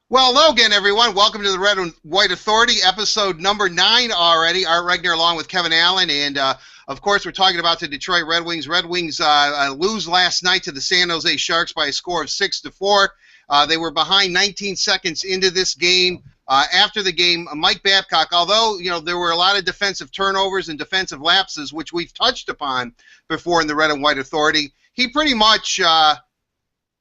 Well, hello again, everyone. Welcome to the Red and White Authority, episode number 9 already. Art Regner along with Kevin Allen. And, of course, we're talking about the Detroit Red Wings. Red Wings lose last night to the San Jose Sharks by a score of 6-4. They were behind 19 seconds into this game. After the game, Mike Babcock, although, there were a lot of defensive turnovers and defensive lapses, which we've touched upon before in the Red and White Authority, he pretty much...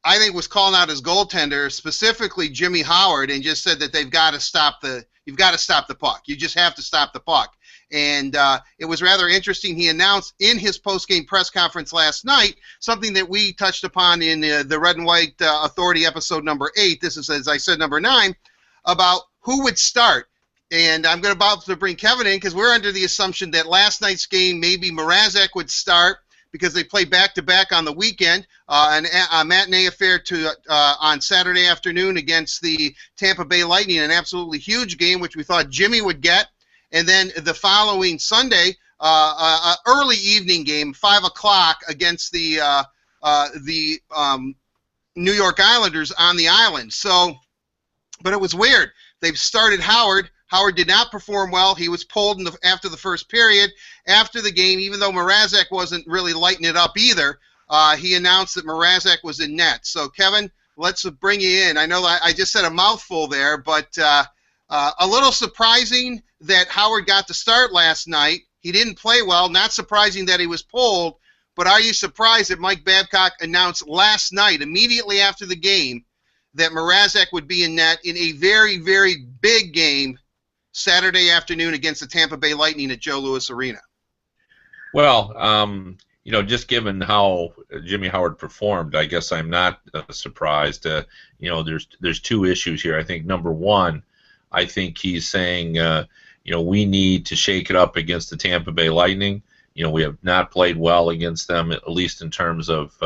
I think was calling out his goaltender, specifically Jimmy Howard, and just said that you've got to stop the puck. You just have to stop the puck. And it was rather interesting. He announced in his post-game press conference last night something that we touched upon in the Red and White Authority episode number 8. This is, as I said, number 9, about who would start. And I'm about to bring Kevin in because we're under the assumption that last night's game, maybe Mrazek would start, because they play back-to-back on the weekend, a matinee affair on Saturday afternoon against the Tampa Bay Lightning, an absolutely huge game, which we thought Jimmy would get. And then the following Sunday, early evening game, 5 o'clock against the New York Islanders on the island. But it was weird. They've started Howard. Howard did not perform well. He was pulled after the first period. After the game, even though Mrazek wasn't really lighting it up either, he announced that Mrazek was in net. So, Kevin, let's bring you in. I know I just said a mouthful there, but a little surprising that Howard got to start last night. He didn't play well. Not surprising that he was pulled. But are you surprised that Mike Babcock announced last night, immediately after the game, that Mrazek would be in net in a very, very big game Saturday afternoon against the Tampa Bay Lightning at Joe Louis Arena? Well, just given how Jimmy Howard performed, I guess I'm not surprised. There's two issues here. I think number one, I think he's saying, we need to shake it up against the Tampa Bay Lightning. We have not played well against them, at least in terms of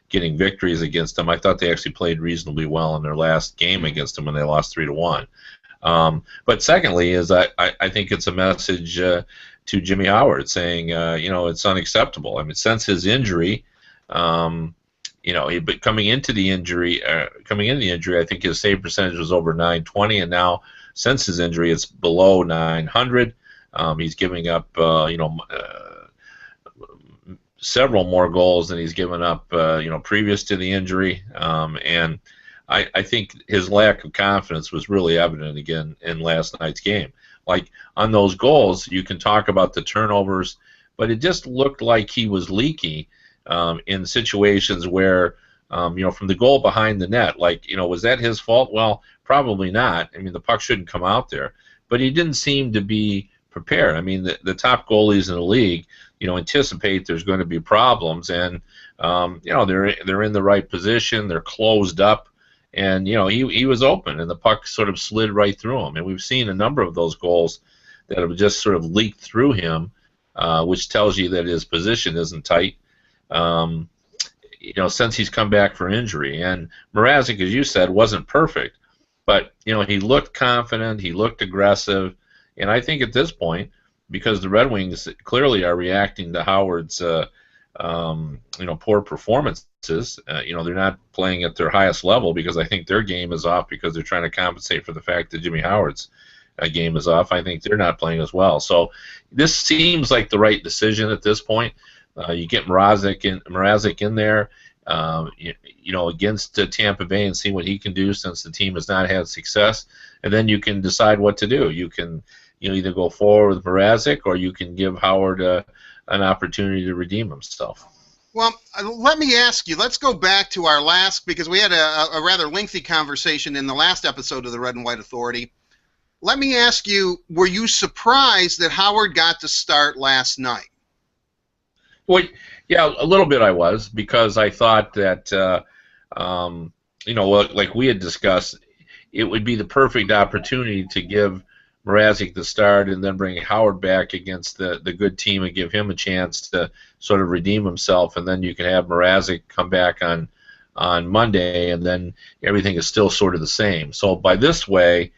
getting victories against them. I thought they actually played reasonably well in their last game against them when they lost 3-1. But secondly, is I think it's a message to Jimmy Howard saying, it's unacceptable. I mean, since his injury, but coming into the injury, I think his save percentage was over 920, and now since his injury, it's below 900. He's giving up, several more goals than he's given up, previous to the injury, and I think his lack of confidence was really evident again in last night's game. Like, on those goals, you can talk about the turnovers, but it just looked like he was leaky in situations where, from the goal behind the net, was that his fault? Well, probably not. I mean, the puck shouldn't come out there. But he didn't seem to be prepared. I mean, the top goalies in the league, anticipate there's going to be problems, and, they're in the right position, they're closed up. And, he was open, and the puck sort of slid right through him. And we've seen a number of those goals that have just sort of leaked through him, which tells you that his position isn't tight, since he's come back for injury. And Mrazek, as you said, wasn't perfect. But, he looked confident, he looked aggressive. And I think at this point, because the Red Wings clearly are reacting to Howard's poor performances. They're not playing at their highest level because I think their game is off because they're trying to compensate for the fact that Jimmy Howard's game is off. I think they're not playing as well. So this seems like the right decision at this point. You get Mrazek in there, against Tampa Bay and see what he can do since the team has not had success, and then you can decide what to do. You can either go forward with Mrazek or you can give Howard an opportunity to redeem himself. Well, let me ask you, let's go back to our last, because we had a rather lengthy conversation in the last episode of the Red and White Authority. Let me ask you, were you surprised that Howard got to start last night? Well, yeah, a little bit I was, because I thought that, like we had discussed, it would be the perfect opportunity to give Mrazek the start and then bring Howard back against the good team and give him a chance to sort of redeem himself, and then you can have Mrazek come back on Monday, and then everything is still sort of the same. So by this way,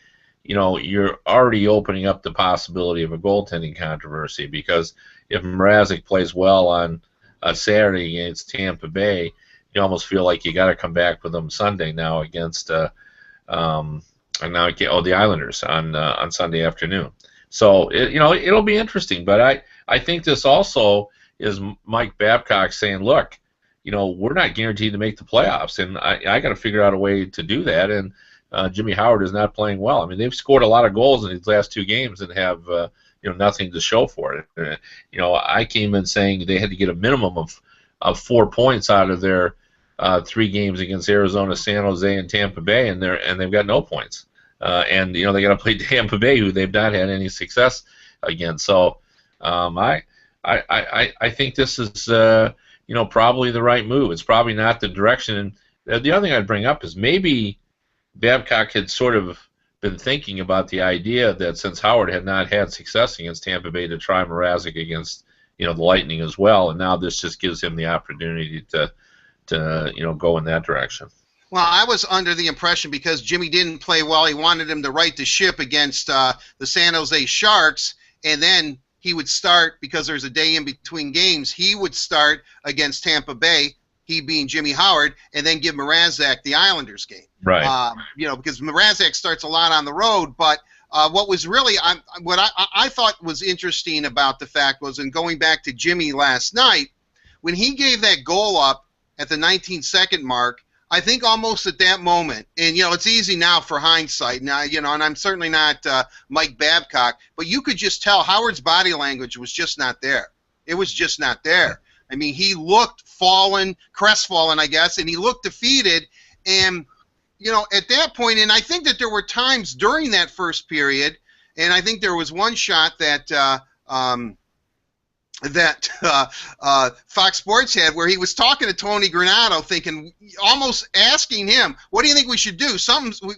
you're already opening up the possibility of a goaltending controversy, because if Mrazek plays well on a Saturday against Tampa Bay, you almost feel like you got to come back with him Sunday now against And now the Islanders on Sunday afternoon. So it'll be interesting. But I think this also is Mike Babcock saying, look, we're not guaranteed to make the playoffs, and I got to figure out a way to do that. And Jimmy Howard is not playing well. I mean, they've scored a lot of goals in these last two games and have nothing to show for it. I came in saying they had to get a minimum of 4 points out of their 3 games against Arizona, San Jose, and Tampa Bay, and they've got no points. And they got to play Tampa Bay, who they've not had any success against. So I think this is probably the right move. It's probably not the direction. And the other thing I'd bring up is maybe Babcock had sort of been thinking about the idea that since Howard had not had success against Tampa Bay, to try Mrazek against the Lightning as well, and now this just gives him the opportunity to go in that direction. Well, I was under the impression because Jimmy didn't play well, he wanted him to right the ship against the San Jose Sharks, and then he would start, because there's a day in between games, he would start against Tampa Bay, he being Jimmy Howard, and then give Mrazek the Islanders game. Right. Because Mrazek starts a lot on the road, but what was really, what I thought was interesting about the fact was, and going back to Jimmy last night, when he gave that goal up at the 19-second mark, I think almost at that moment, and it's easy now for hindsight now, and I'm certainly not Mike Babcock, but you could just tell Howard's body language was just not there. It was just not there. I mean, he looked crestfallen, I guess, and he looked defeated. And at that point, and I think that there were times during that first period, and I think there was one shot that Fox Sports had where he was talking to Tony Granato, thinking, almost asking him, what do you think we should do?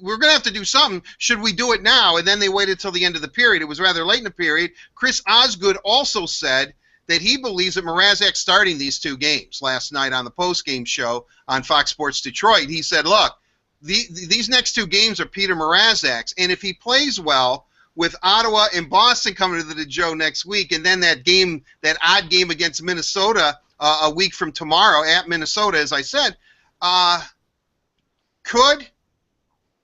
We're going to have to do something. Should we do it now? And then they waited till the end of the period. It was rather late in the period. Chris Osgood also said that he believes that Mrazek starting these 2 games last night on the post-game show on Fox Sports Detroit. He said, look, these next 2 games are Peter Mrazek's, and if he plays well, with Ottawa and Boston coming to the Joe next week, and then that odd game against Minnesota a week from tomorrow at Minnesota, as I said, could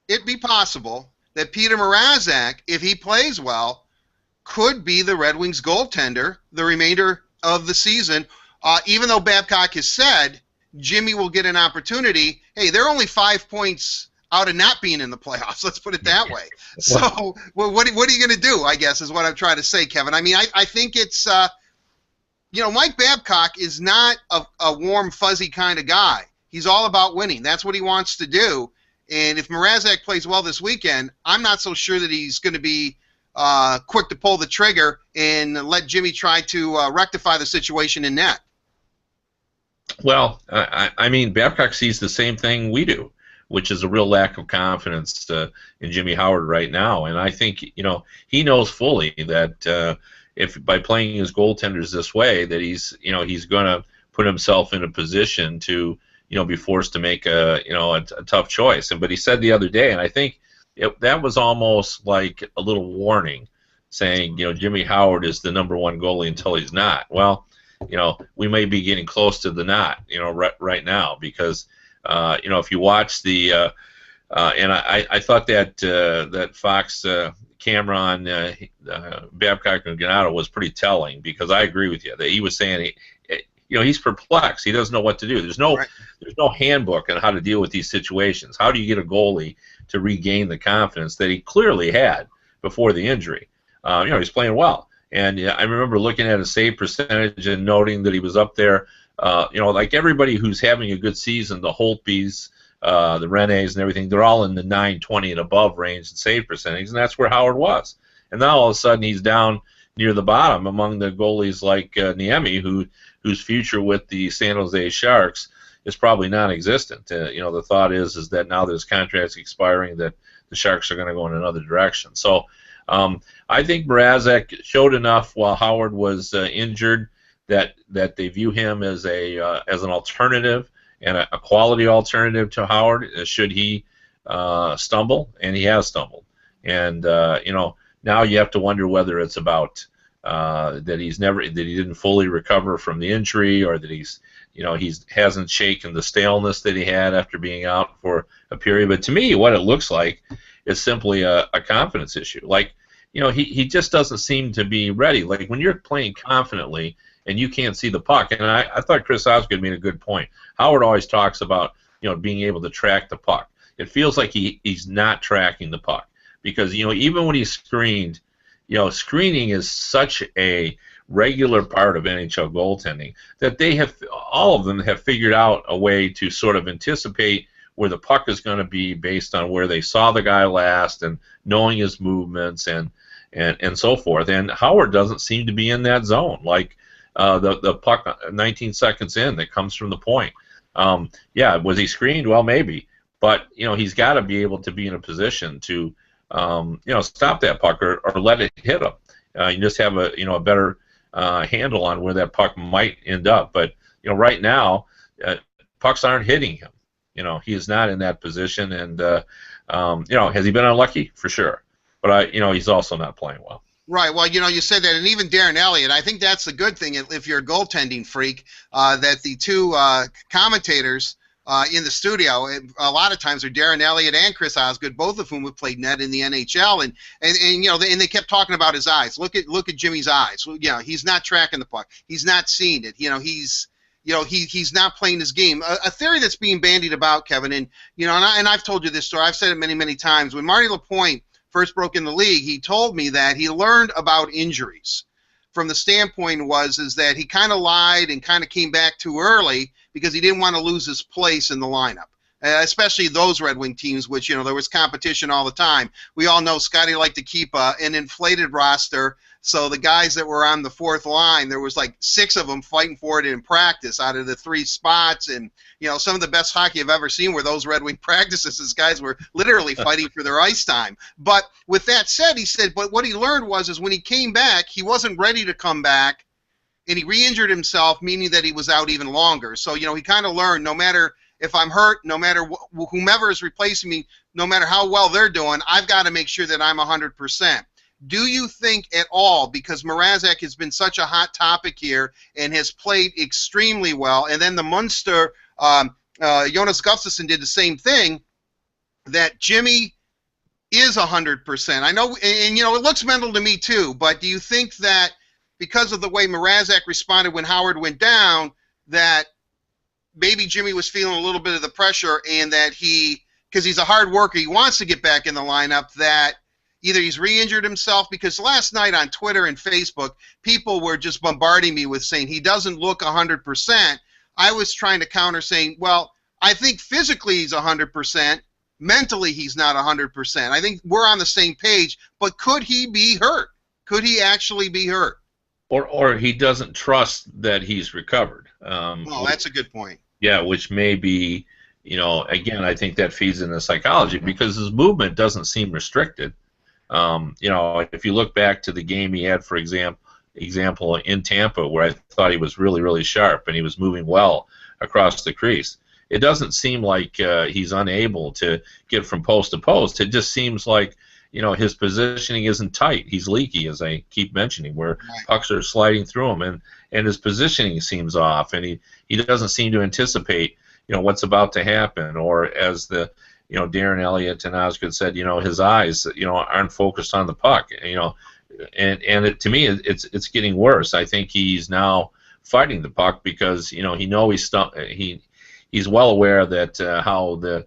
it be possible that Peter Mrazek, if he plays well, could be the Red Wings goaltender the remainder of the season, even though Babcock has said Jimmy will get an opportunity? Hey, they're only 5 points out of not being in the playoffs. Let's put it that way. So what are you going to do, I guess, is what I'm trying to say, Kevin. I mean, I think it's, Mike Babcock is not a warm, fuzzy kind of guy. He's all about winning. That's what he wants to do. And if Mrazek plays well this weekend, I'm not so sure that he's going to be quick to pull the trigger and let Jimmy try to rectify the situation in net. Well, I mean, Babcock sees the same thing we do, which is a real lack of confidence in Jimmy Howard right now. And I think, he knows fully that if by playing his goaltenders this way, that he's going to put himself in a position to, be forced to make a tough choice. But he said the other day, and I think that was almost like a little warning, saying, Jimmy Howard is the #1 goalie until he's not. Well, we may be getting close to the not, right now, because if you watch the, and I thought that Fox camera on Babcock and Granato was pretty telling, because I agree with you that he was saying he's perplexed. He doesn't know what to do. There's no handbook on how to deal with these situations. How do you get a goalie to regain the confidence that he clearly had before the injury? He's playing well, and I remember looking at his save percentage and noting that he was up there. Like everybody who's having a good season, the Holtbys, the Renes and everything, they're all in the 920 and above range in save percentage, and that's where Howard was. And now all of a sudden he's down near the bottom among the goalies like Niemi, whose future with the San Jose Sharks is probably non-existent. The thought is that now that his contract's expiring, that the Sharks are going to go in another direction. So I think Mrazek showed enough while Howard was injured that they view him as an alternative, and a quality alternative to Howard should he stumble, and he has stumbled. And now you have to wonder whether it's about that he didn't fully recover from the injury, or that he hasn't shaken the staleness that he had after being out for a period. But to me, what it looks like it's simply a confidence issue. Like, he just doesn't seem to be ready. Like when you're playing confidently and you can't see the puck, and I thought Chris Osgood made a good point. Howard always talks about being able to track the puck. It feels like he's not tracking the puck because even when he's screened, screening is such a regular part of NHL goaltending that all of them have figured out a way to sort of anticipate where the puck is going to be based on where they saw the guy last and knowing his movements and so forth. And Howard doesn't seem to be in that zone. Like the puck 19 seconds in that comes from the point. Yeah, was he screened? Well, maybe. But he's got to be able to be in a position to stop that puck or let it hit him. You just have a better handle on where that puck might end up. But right now, pucks aren't hitting him. He is not in that position, and has he been unlucky? For sure, but he's also not playing well. Right. Well, you said that, and even Darren Elliott. I think that's the good thing if you're a goaltending freak. That the two commentators in the studio, a lot of times, are Darren Elliott and Chris Osgood, both of whom have played net in the NHL, and they kept talking about his eyes. Look at Jimmy's eyes. He's not tracking the puck. He's not seeing it. He's not playing his game. A theory that's being bandied about, Kevin, and I've told you this story. I've said it many, many times. When Marty LaPointe first broke in the league, he told me that he learned about injuries from the standpoint is that he kind of lied and kind of came back too early because he didn't want to lose his place in the lineup. Especially those Red Wing teams, which, there was competition all the time. We all know Scotty liked to keep an inflated roster, so the guys that were on the fourth line, there was like 6 of them fighting for it in practice out of the 3 spots, and, some of the best hockey I've ever seen were those Red Wing practices. These guys were literally fighting for their ice time. But with that said, he said, but what he learned is when he came back, he wasn't ready to come back, and he re-injured himself, meaning that he was out even longer. So, he kind of learned, no matter if I'm hurt, no matter whomever is replacing me, no matter how well they're doing, I've got to make sure that I'm 100%. Do you think at all, because Mrazek has been such a hot topic here and has played extremely well, and then the Munster, Jonas Gustafsson did the same thing, that Jimmy is 100%? I know, and it looks mental to me too, but do you think that because of the way Mrazek responded when Howard went down, that maybe Jimmy was feeling a little bit of the pressure, and that because he's a hard worker, he wants to get back in the lineup, that either he's re-injured himself? Because last night on Twitter and Facebook, people were just bombarding me with saying he doesn't look 100%. I was trying to counter saying, well, I think physically he's 100%. Mentally he's not 100%. I think we're on the same page, but could he be hurt? Could he actually be hurt? Or he doesn't trust that he's recovered. Well, that's a good point. Yeah, which may be, again, I think that feeds into psychology because his movement doesn't seem restricted. If you look back to the game he had, for example, in Tampa, where I thought he was really, really sharp and he was moving well across the crease, it doesn't seem like he's unable to get from post to post. It just seems like his positioning isn't tight. He's leaky, as I keep mentioning, where pucks are sliding through him, and his positioning seems off, and he doesn't seem to anticipate what's about to happen, or as the Darren Elliott and Osgood said, his eyes aren't focused on the puck, and to me it's getting worse. I think he's now fighting the puck because he knows he's well aware that how the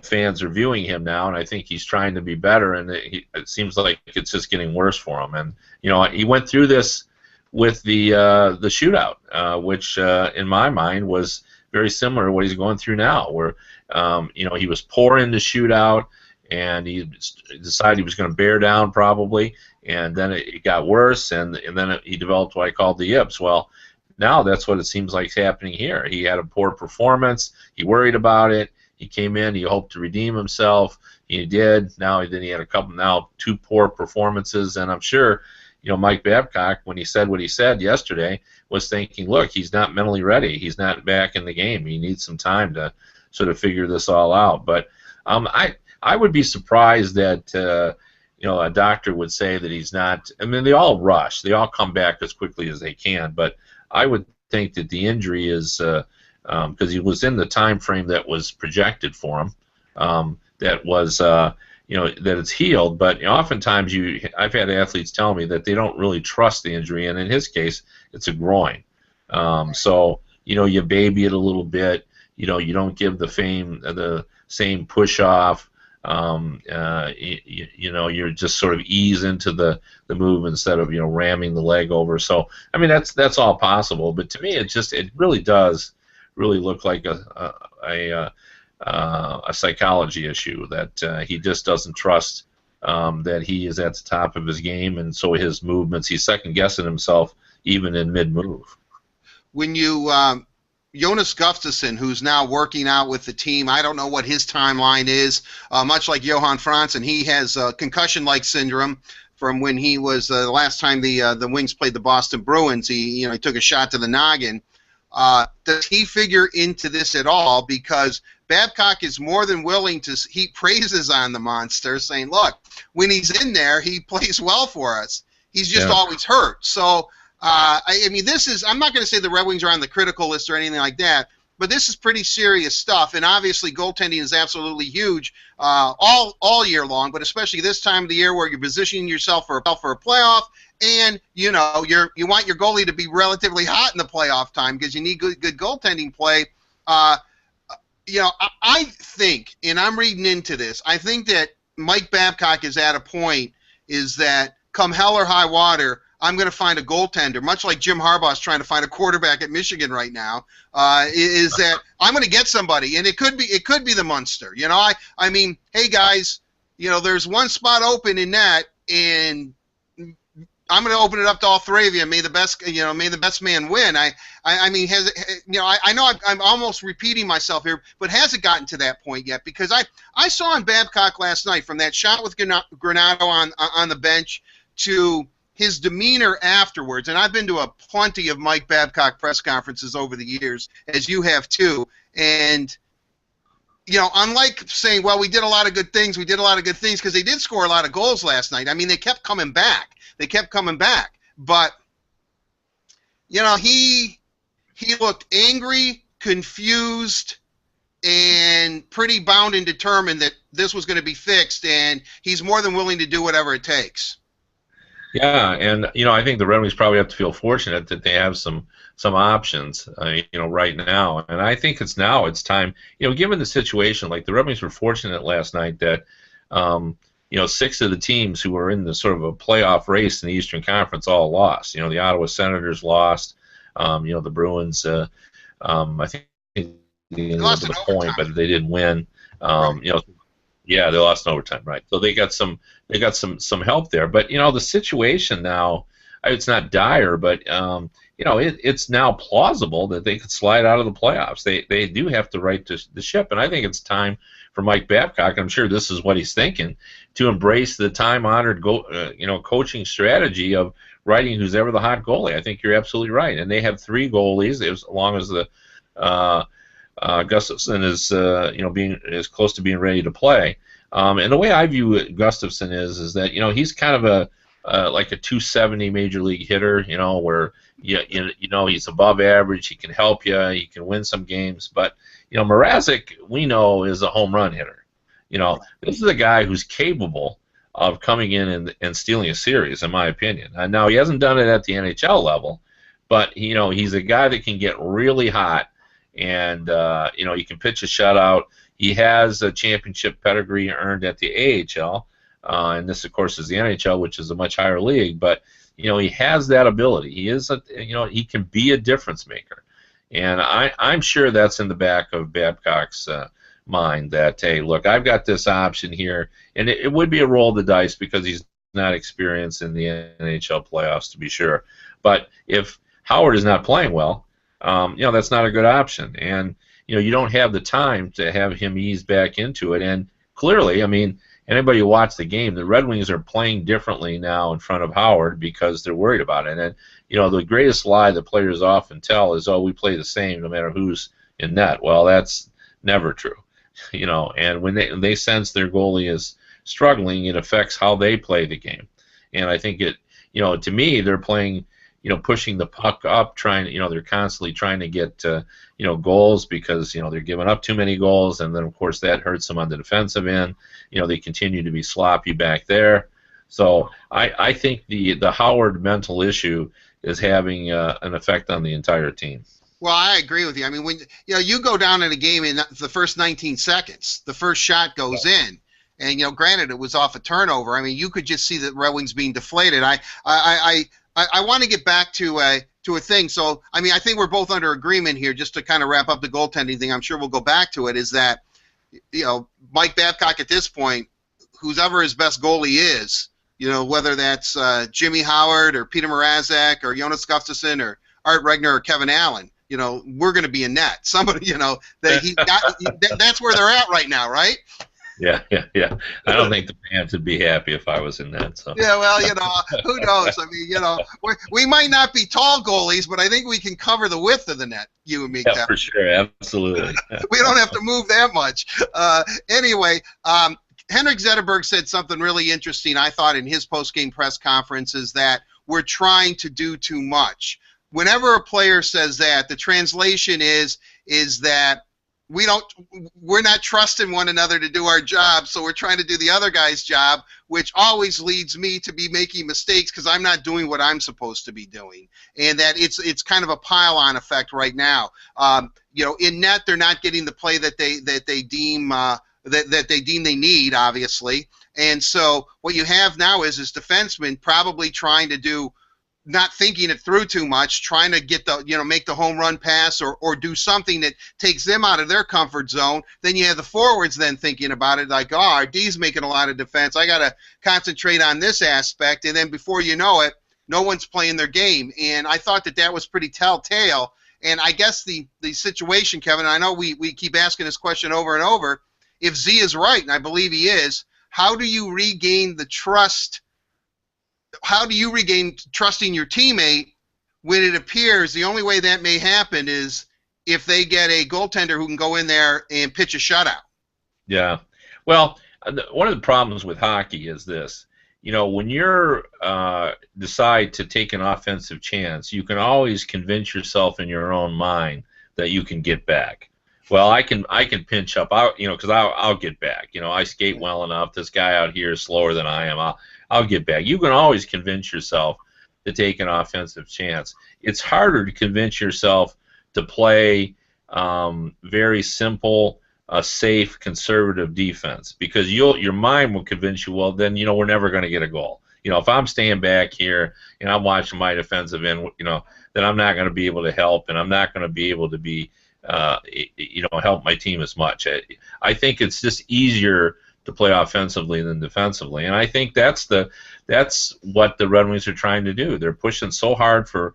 fans are viewing him now, and I think he's trying to be better, and it seems like it's just getting worse for him. And he went through this with the shootout, which in my mind was very similar to what he's going through now, where he was poor in the shootout, and he decided he was going to bear down probably, and then it got worse, and then he developed what I called the yips. Well, now that's what it seems like is happening here. He had a poor performance. He worried about it. He came in. He hoped to redeem himself. He did. Then he had two poor performances, and I'm sure Mike Babcock, when he said what he said yesterday, was thinking, look, he's not mentally ready. He's not back in the game. He needs some time to sort of figure this all out. But I would be surprised that a doctor would say that he's not. I mean, they all rush. They all come back as quickly as they can. But I would think that the injury is because he was in the time frame that was projected for him. That was that it's healed. But oftentimes I've had athletes tell me that they don't really trust the injury, and in his case, it's a groin. So you baby it a little bit. You don't give the same push off. You're just sort of ease into the move instead of ramming the leg over. So I mean that's all possible. But to me, it really does look like a psychology issue that he just doesn't trust that he is at the top of his game, and so his movements, he's second guessing himself even in mid move. When you Jonas Gustafsson, who's now working out with the team, I don't know what his timeline is. Much like Johan Franzen, he has concussion-like syndrome from when he was the last time the Wings played the Boston Bruins. He took a shot to the noggin. Does he figure into this at all? Because Babcock is more than willing to heap praises on the monster, saying, "Look, when he's in there, he plays well for us. He's just always hurt." So. I mean, I'm not going to say the Red Wings are on the critical list or anything like that, but this is pretty serious stuff, and obviously goaltending is absolutely huge all year long, but especially this time of the year where you're positioning yourself for a playoff, and you want your goalie to be relatively hot in the playoff time because you need good goaltending play. I think, and I'm reading into this, I think that Mike Babcock is at a point is that come hell or high water, I'm going to find a goaltender, much like Jim Harbaugh is trying to find a quarterback at Michigan right now. Is that I'm going to get somebody, and it could be the Munster. I mean, hey guys, there's one spot open in that, and I'm going to open it up to all three of you. May the best man win. I mean, I know I'm almost repeating myself here, but has it gotten to that point yet? Because I saw in Babcock last night, from that shot with Granato on the bench to his demeanor afterwards, and I've been to plenty of Mike Babcock press conferences over the years, as you have too, and unlike saying, well, we did a lot of good things, because they did score a lot of goals last night. I mean, they kept coming back, but he looked angry, confused, and pretty bound and determined that this was going to be fixed, and he's more than willing to do whatever it takes. Yeah, and I think the Red Wings probably have to feel fortunate that they have some options, right now. And I think it's time. Given the situation, like the Red Wings were fortunate last night that, 6 of the teams who were in the sort of a playoff race in the Eastern Conference all lost. The Ottawa Senators lost. The Bruins, I think they lost a point, but they didn't win. Right. Yeah, they lost in overtime, right? So they got some help there, but the situation now, it's not dire, but it's now plausible that they could slide out of the playoffs. They do have to right the ship, and I think it's time for Mike Babcock. I'm sure this is what he's thinking, to embrace the time-honored coaching strategy of writing who's ever the hot goalie. I think you're absolutely right, and they have 3 goalies as long as the Gustafsson is being as close to being ready to play, and the way I view Gustafsson is that he's kind of like a 270 major league hitter, where he's above average, he can help you, he can win some games, but Mrazek we know is a home run hitter. This is a guy who's capable of coming in and stealing a series, in my opinion. Now he hasn't done it at the NHL level, but he's a guy that can get really hot. And he can pitch a shutout. He has a championship pedigree earned at the AHL, and this, of course, is the NHL, which is a much higher league. But he has that ability. He is he can be a difference maker, and I'm sure that's in the back of Babcock's mind. That, hey, look, I've got this option here, and it would be a roll of the dice because he's not experienced in the NHL playoffs, to be sure. But if Howard is not playing well, that's not a good option, and you don't have the time to have him ease back into it. And clearly, I mean, anybody who watched the game, the Red Wings are playing differently now in front of Howard because they're worried about it. And the greatest lie that players often tell is, "Oh, we play the same no matter who's in net." Well, that's never true, And when they sense their goalie is struggling, it affects how they play the game. And I think to me, they're playing pushing the puck up, they're constantly trying to get goals because they're giving up too many goals, and then of course that hurts them on the defensive end. They continue to be sloppy back there. So I think the Howard mental issue is having an effect on the entire team. Well, I agree with you. I mean, when you go down in a game in the first 19 seconds, the first shot goes in, and granted it was off a turnover. I mean, you could just see the Red Wings being deflated. I want to get back to a thing. So, I mean, I think we're both under agreement here. Just to kind of wrap up the goaltending thing, I'm sure we'll go back to it. Is that Mike Babcock at this point, who's ever his best goalie is, whether that's Jimmy Howard or Peter Mrazek or Jonas Gustafsson or Art Regner or Kevin Allen. We're going to be in net. Somebody, that's where they're at right now, right? Yeah. I don't think the fans would be happy if I was in that. So. Yeah, well, who knows? I mean, we might not be tall goalies, but I think we can cover the width of the net, you and me, Yeah, Kevin. for sure, absolutely. We don't have to move that much. Anyway, Henrik Zetterberg said something really interesting, I thought, in his post-game press conference, is that we're trying to do too much. Whenever a player says that, the translation is that we're not trusting one another to do our job, so we're trying to do the other guy's job, which always leads me to be making mistakes because I'm not doing what I'm supposed to be doing, and that it's kind of a pile-on effect right now. In net, they're not getting the play that they deem they need, obviously, and so what you have now is defensemen probably trying to do. Not thinking it through too much, trying to get make the home run pass or do something that takes them out of their comfort zone. Then you have the forwards then thinking about it like, oh, our D's making a lot of defense. I got to concentrate on this aspect. And then before you know it, no one's playing their game. And I thought that was pretty telltale. And I guess the situation, Kevin, and I know we keep asking this question over and over, if Z is right, and I believe he is, how do you regain the trust? How do you regain trusting your teammate when it appears the only way that may happen is if they get a goaltender who can go in there and pitch a shutout? Yeah. Well, one of the problems with hockey is this. When you're decide to take an offensive chance, you can always convince yourself in your own mind that you can get back. Well, I can pinch up, because I'll get back. I skate well enough. This guy out here is slower than I am. I'll get back. You can always convince yourself to take an offensive chance. It's harder to convince yourself to play very simple, safe, conservative defense because your mind will convince you, well, then we're never going to get a goal. If I'm staying back here and I'm watching my defensive end, then I'm not going to be able to help and I'm not going to be able to be help my team as much. I think it's just easier to play offensively than defensively, and I think that's what the Red Wings are trying to do. They're pushing so hard for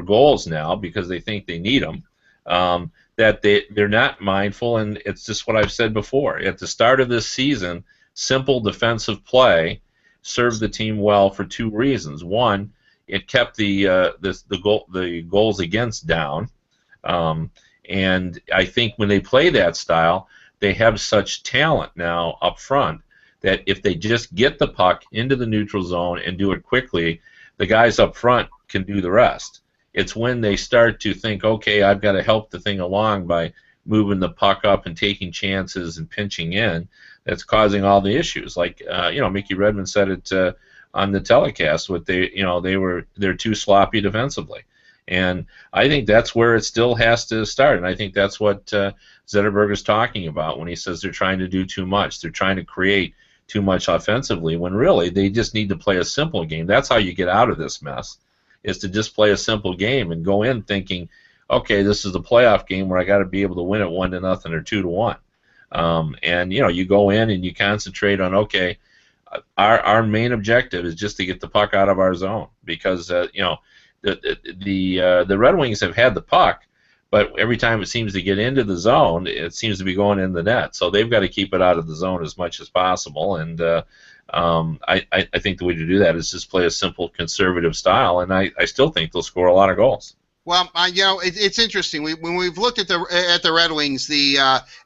goals now because they think they need them that they're not mindful, and it's just what I've said before. At the start of this season, simple defensive play served the team well for two reasons. One, it kept the goals against down. And I think when they play that style, they have such talent now up front that if they just get the puck into the neutral zone and do it quickly, the guys up front can do the rest. It's when they start to think, okay, I've got to help the thing along by moving the puck up and taking chances and pinching in, that's causing all the issues. Like Mickey Redmond said it on the telecast. They're too sloppy defensively. And I think that's where it still has to start, and I think that's what Zetterberg is talking about when he says they're trying to do too much. They're trying to create too much offensively when really they just need to play a simple game. That's how you get out of this mess, is to just play a simple game and go in thinking, okay, this is a playoff game where I got to be able to win it 1-0 or 2-1. And you go in and you concentrate on, okay, our main objective is just to get the puck out of our zone because the Red Wings have had the puck, but every time it seems to get into the zone, it seems to be going in the net. So they've got to keep it out of the zone as much as possible. And I think the way to do that is just play a simple conservative style, and I still think they'll score a lot of goals. Well, it's interesting. When we've looked at the Red Wings,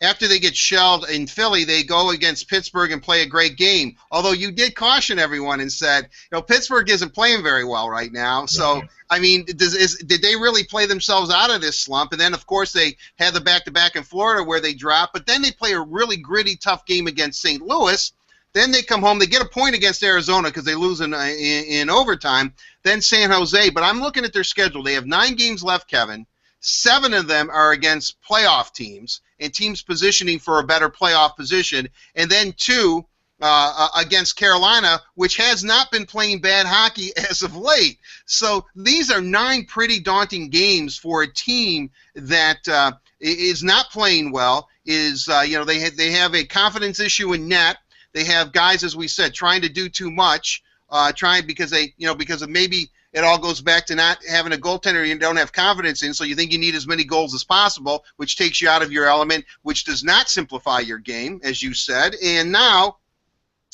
after they get shelled in Philly, they go against Pittsburgh and play a great game. Although you did caution everyone and said, Pittsburgh isn't playing very well right now. So, I mean, did they really play themselves out of this slump? And then, of course, they had the back-to-back in Florida where they dropped. But then they play a really gritty, tough game against St. Louis. Then they come home. They get a point against Arizona because they lose in overtime. Then San Jose. But I'm looking at their schedule. They have 9 games left, Kevin. 7 of them are against playoff teams and teams positioning for a better playoff position. And then 2 against Carolina, which has not been playing bad hockey as of late. So these are 9 pretty daunting games for a team that is not playing well. They have a confidence issue in net. They have guys, as we said, trying to do too much, because of maybe it all goes back to not having a goaltender you don't have confidence in, so you think you need as many goals as possible, which takes you out of your element, which does not simplify your game, as you said. And now,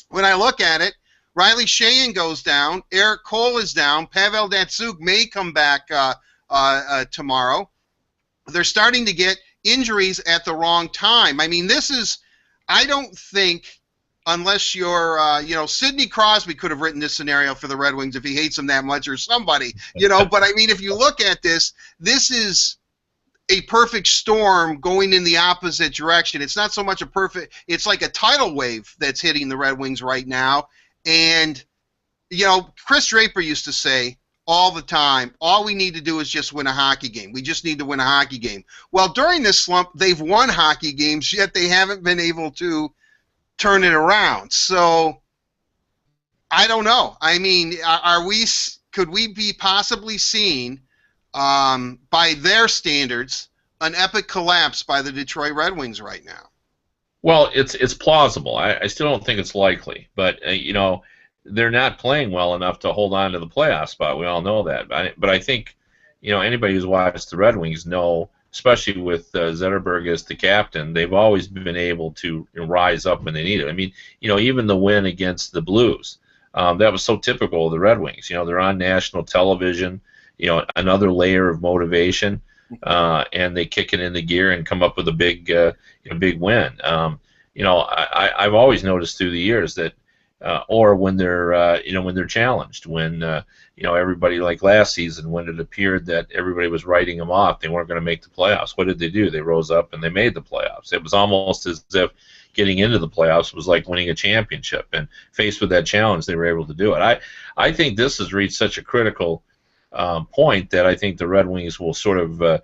when I look at it, Riley Sheahan goes down, Eric Cole is down, Pavel Datsyuk may come back tomorrow. They're starting to get injuries at the wrong time. I mean, I don't think, unless you're, Sidney Crosby could have written this scenario for the Red Wings if he hates them that much, or somebody, But I mean, if you look at this is a perfect storm going in the opposite direction. It's not so much it's like a tidal wave that's hitting the Red Wings right now. And, Chris Draper used to say all the time, all we need to do is just win a hockey game. We just need to win a hockey game. Well, during this slump, they've won hockey games, yet they haven't been able to turn it around. So I don't know. I mean, could we be possibly seeing, by their standards, an epic collapse by the Detroit Red Wings right now? Well, it's plausible. I still don't think it's likely, but they're not playing well enough to hold on to the playoff spot. We all know that. But I think anybody who's watched the Red Wings know, especially with Zetterberg as the captain, they've always been able to rise up when they need it. I mean, even the win against the Blues, that was so typical of the Red Wings. They're on national television, another layer of motivation, and they kick it into gear and come up with a big win. I've always noticed through the years that, or when they're challenged, when everybody, like last season, when it appeared that everybody was writing them off, they weren't going to make the playoffs. What did they do? They rose up and they made the playoffs. It was almost as if getting into the playoffs was like winning a championship, and faced with that challenge, they were able to do it. I think this has reached such a critical point that I think the Red Wings will sort of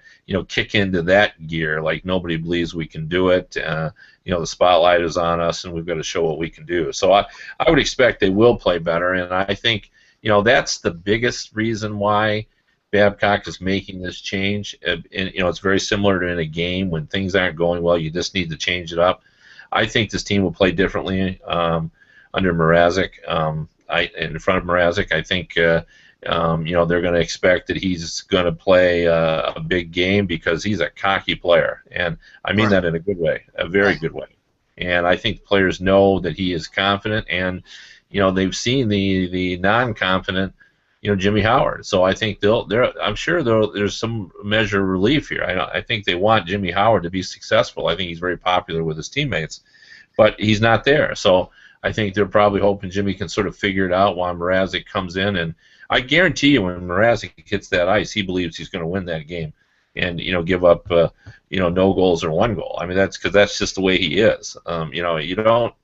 kick into that gear, like nobody believes we can do it. The spotlight is on us, and we've got to show what we can do. So I would expect they will play better, and I think that's the biggest reason why Babcock is making this change. And it's very similar to in a game when things aren't going well, you just need to change it up. I think this team will play differently under Mrazek. In front of Mrazek, I think they're going to expect that he's going to play a big game because he's a cocky player, and I mean that in a good way, a very good way. And I think players know that he is confident, and they've seen the non-confident Jimmy Howard. So I think I'm sure there's some measure of relief here. I think they want Jimmy Howard to be successful. I think he's very popular with his teammates, but he's not there. So I think they're probably hoping Jimmy can sort of figure it out while Mrazek comes in, and I guarantee you when Mrazek hits that ice, he believes he's going to win that game and give up no goals or 1 goal. I mean, that's because that's just the way he is. You don't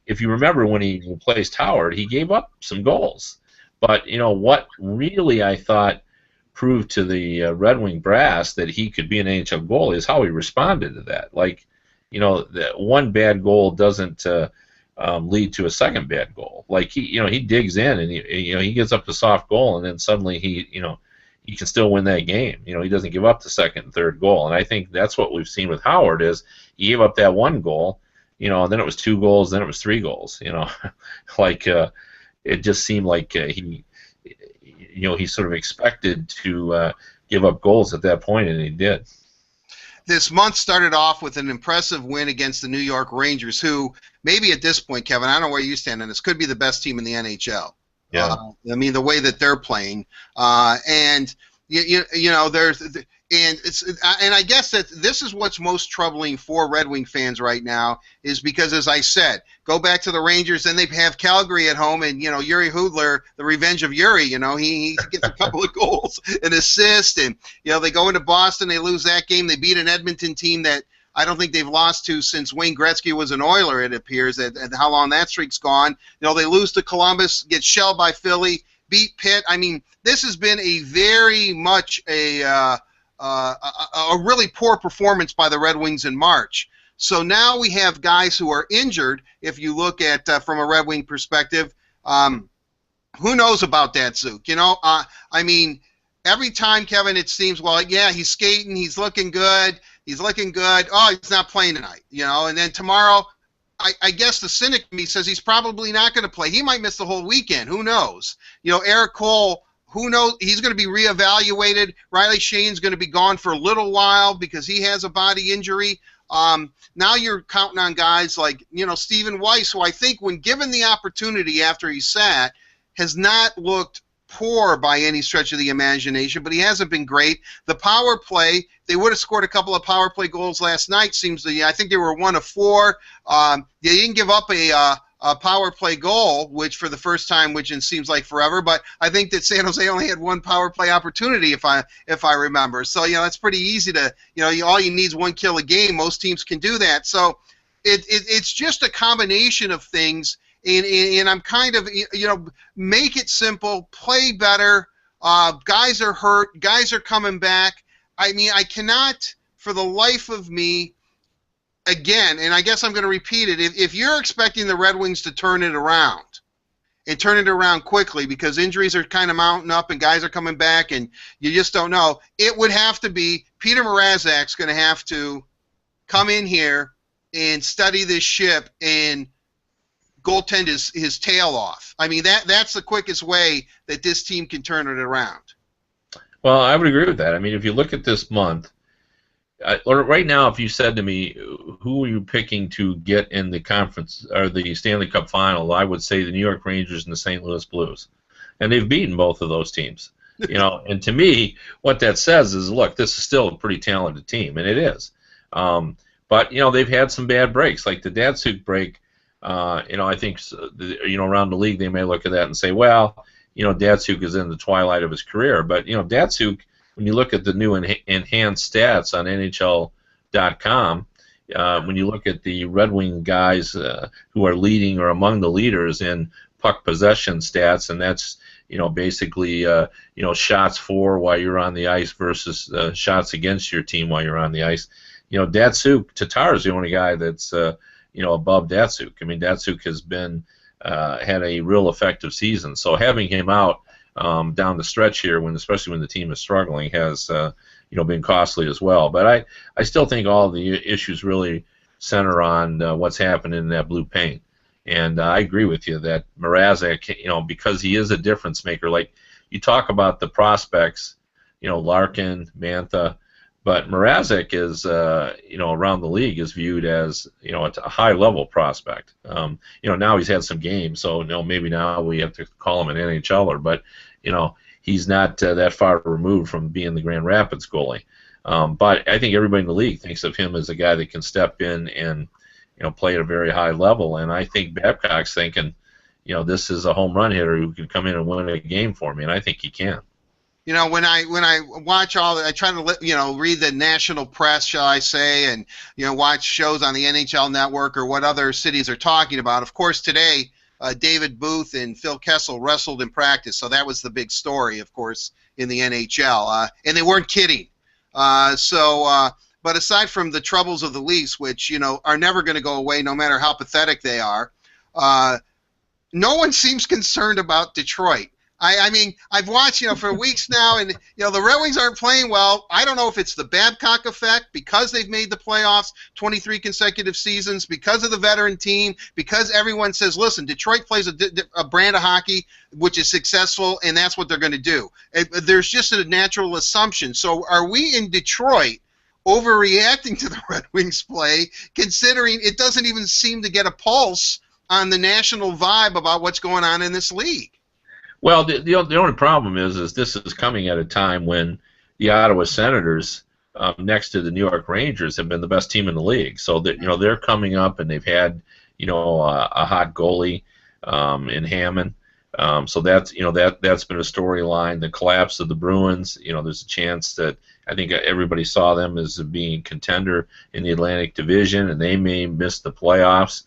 if you remember when he replaced Howard, he gave up some goals. But what really I thought proved to the Red Wing brass that he could be an NHL goalie is how he responded to that. Like, that one bad goal doesn't lead to a second bad goal. Like he digs in and he gets up the soft goal, and then suddenly he can still win that game. He doesn't give up the second and third goal, and I think that's what we've seen with Howard is he gave up that 1 goal, and then it was 2 goals, then it was 3 goals. Like it just seemed like he sort of expected to give up goals at that point, and he did. This month started off with an impressive win against the New York Rangers, who maybe at this point, Kevin, I don't know where you stand on this, could be the best team in the NHL. Yeah. I mean, the way that they're playing. And you know, and I guess that this is what's most troubling for Red Wing fans right now is because, as I said, go back to the Rangers, then they have Calgary at home, and you know Yuri Hudler, the revenge of Yuri. You know he gets a couple of goals, an assist, and you know they go into Boston, they lose that game, they beat an Edmonton team that I don't think they've lost to since Wayne Gretzky was an Oiler. It appears and how long that streak's gone. You know they lose to Columbus, get shelled by Philly, beat Pitt. I mean, this has been a very much a really poor performance by the Red Wings in March. So now we have guys who are injured. If you look at from a Red Wing perspective, who knows about that, Zook? You know, I mean, every time, Kevin, it seems, well, yeah, he's skating, he's looking good. Oh, he's not playing tonight, you know. And then tomorrow, I guess the cynic in me says he's probably not going to play. He might miss the whole weekend. Who knows? You know, Eric Cole, who knows? He's going to be reevaluated. Riley Shane's going to be gone for a little while because he has a body injury. Now you're counting on guys like, you know, Stephen Weiss, who I think when given the opportunity after he sat, has not looked poor by any stretch of the imagination, but he hasn't been great. The power play, they would have scored a couple of power play goals last night, seems to, I think they were 1 of 4. They didn't give up a power play goal, which for the first time, which it seems like forever, but I think that San Jose only had 1 power play opportunity, if I remember. So, you know, that's pretty easy to, you know, all you need is 1 kill a game. Most teams can do that. So it's just a combination of things, and I'm kind of, you know, make it simple, play better. Guys are hurt. Guys are coming back. I mean, I cannot, for the life of me, again, and I guess I'm going to repeat it, if you're expecting the Red Wings to turn it around, and turn it around quickly because injuries are kind of mounting up and guys are coming back and you just don't know, it would have to be Peter Mrazek's going to have to come in here and study this ship and goaltend his tail off. I mean, that's the quickest way that this team can turn it around. Well, I would agree with that. I mean, if you look at this month, right now, if you said to me, who are you picking to get in the conference or the Stanley Cup final, I would say the New York Rangers and the St. Louis Blues. And they've beaten both of those teams. You know, and to me, what that says is, look, this is still a pretty talented team, and it is. But, you know, they've had some bad breaks, like the Datsuk break. You know, I think, you know, around the league they may look at that and say, well, you know, Datsuk is in the twilight of his career. But, you know, Datsuk, when you look at the new enhanced stats on NHL.com, when you look at the Red Wing guys who are leading or among the leaders in puck possession stats, and that's, you know, basically, you know, shots for while you're on the ice versus shots against your team while you're on the ice. You know, Datsuk, Tatar is the only guy that's, you know, above Datsuk. I mean, Datsuk has been had a real effective season. So having him out down the stretch here, especially when the team is struggling, has you know, been costly as well. But I still think all of the issues really center on what's happening in that blue paint. And I agree with you that Mrazek, you know, because he is a difference maker. Like you talk about the prospects, you know, Larkin, Mantha, but Mrazek is, you know, around the league is viewed as, you know, a high-level prospect. You know, now he's had some games, so, you know, maybe now we have to call him an NHLer, but, you know, he's not that far removed from being the Grand Rapids goalie. But I think everybody in the league thinks of him as a guy that can step in and, you know, play at a very high level. And I think Babcock's thinking, you know, this is a home run hitter who can come in and win a game for me, and I think he can. You know, when I watch I try to, you know, read the national press, shall I say, and, you know, watch shows on the NHL Network or what other cities are talking about. Of course, today, David Booth and Phil Kessel wrestled in practice, so that was the big story, of course, in the NHL. And they weren't kidding. But aside from the troubles of the Leafs, which, you know, are never going to go away no matter how pathetic they are, no one seems concerned about Detroit. I mean, I've watched, you know, for weeks now, and, you know, the Red Wings aren't playing well. I don't know if it's the Babcock effect because they've made the playoffs 23 consecutive seasons, because of the veteran team, because everyone says, listen, Detroit plays a brand of hockey which is successful, and that's what they're going to do. There's just a natural assumption. So are we in Detroit overreacting to the Red Wings play, considering it doesn't even seem to get a pulse on the national vibe about what's going on in this league? Well, the only problem is this is coming at a time when the Ottawa Senators, next to the New York Rangers, have been the best team in the league. So that they're coming up, and they've had a hot goalie in Hammond. So that's that's been a storyline. The collapse of the Bruins. There's a chance that I think everybody saw them as being a contender in the Atlantic Division, and they may miss the playoffs.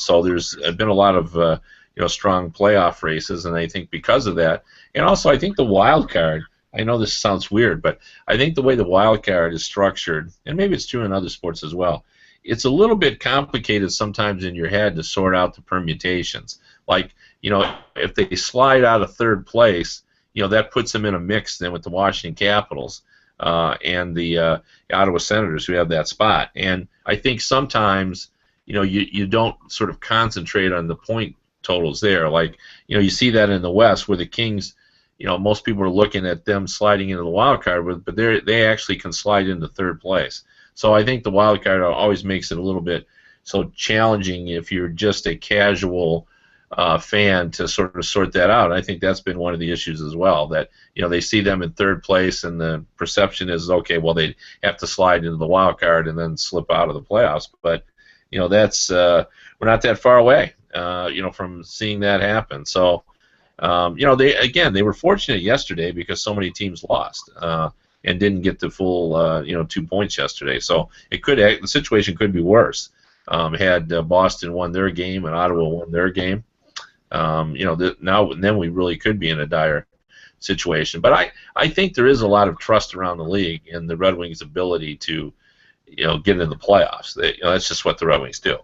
So there's been a lot of strong playoff races, and I think because of that, and also I think the wild card. I know this sounds weird, but I think the way the wild card is structured, and maybe it's true in other sports as well, it's a little bit complicated sometimes in your head to sort out the permutations. Like, if they slide out of third place, that puts them in a mix then with the Washington Capitals and the Ottawa Senators who have that spot. And I think sometimes, you don't sort of concentrate on the point totals there. Like, you see that in the West where the Kings, most people are looking at them sliding into the wild card, but they actually can slide into third place. So I think the wild card always makes it a little bit so challenging if you're just a casual fan to sort of sort that out. And I think that's been one of the issues as well, that they see them in third place and the perception is, okay, well, they have to slide into the wild card and then slip out of the playoffs. But that's we're not that far away from seeing that happen. So they were fortunate yesterday because so many teams lost and didn't get the full 2 points yesterday. So the situation could be worse had Boston won their game and Ottawa won their game. Then we really could be in a dire situation. But I think there is a lot of trust around the league in the Red Wings' ability to get into the playoffs. That's just what the Red Wings do.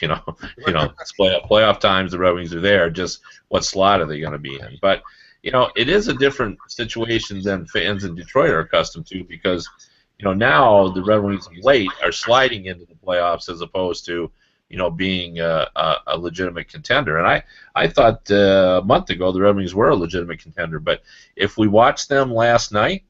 It's playoff times. The Red Wings are there. Just what slot are they going to be in? But it is a different situation than fans in Detroit are accustomed to, because now the Red Wings of late are sliding into the playoffs as opposed to being a legitimate contender. And I thought a month ago the Red Wings were a legitimate contender. But if we watched them last night,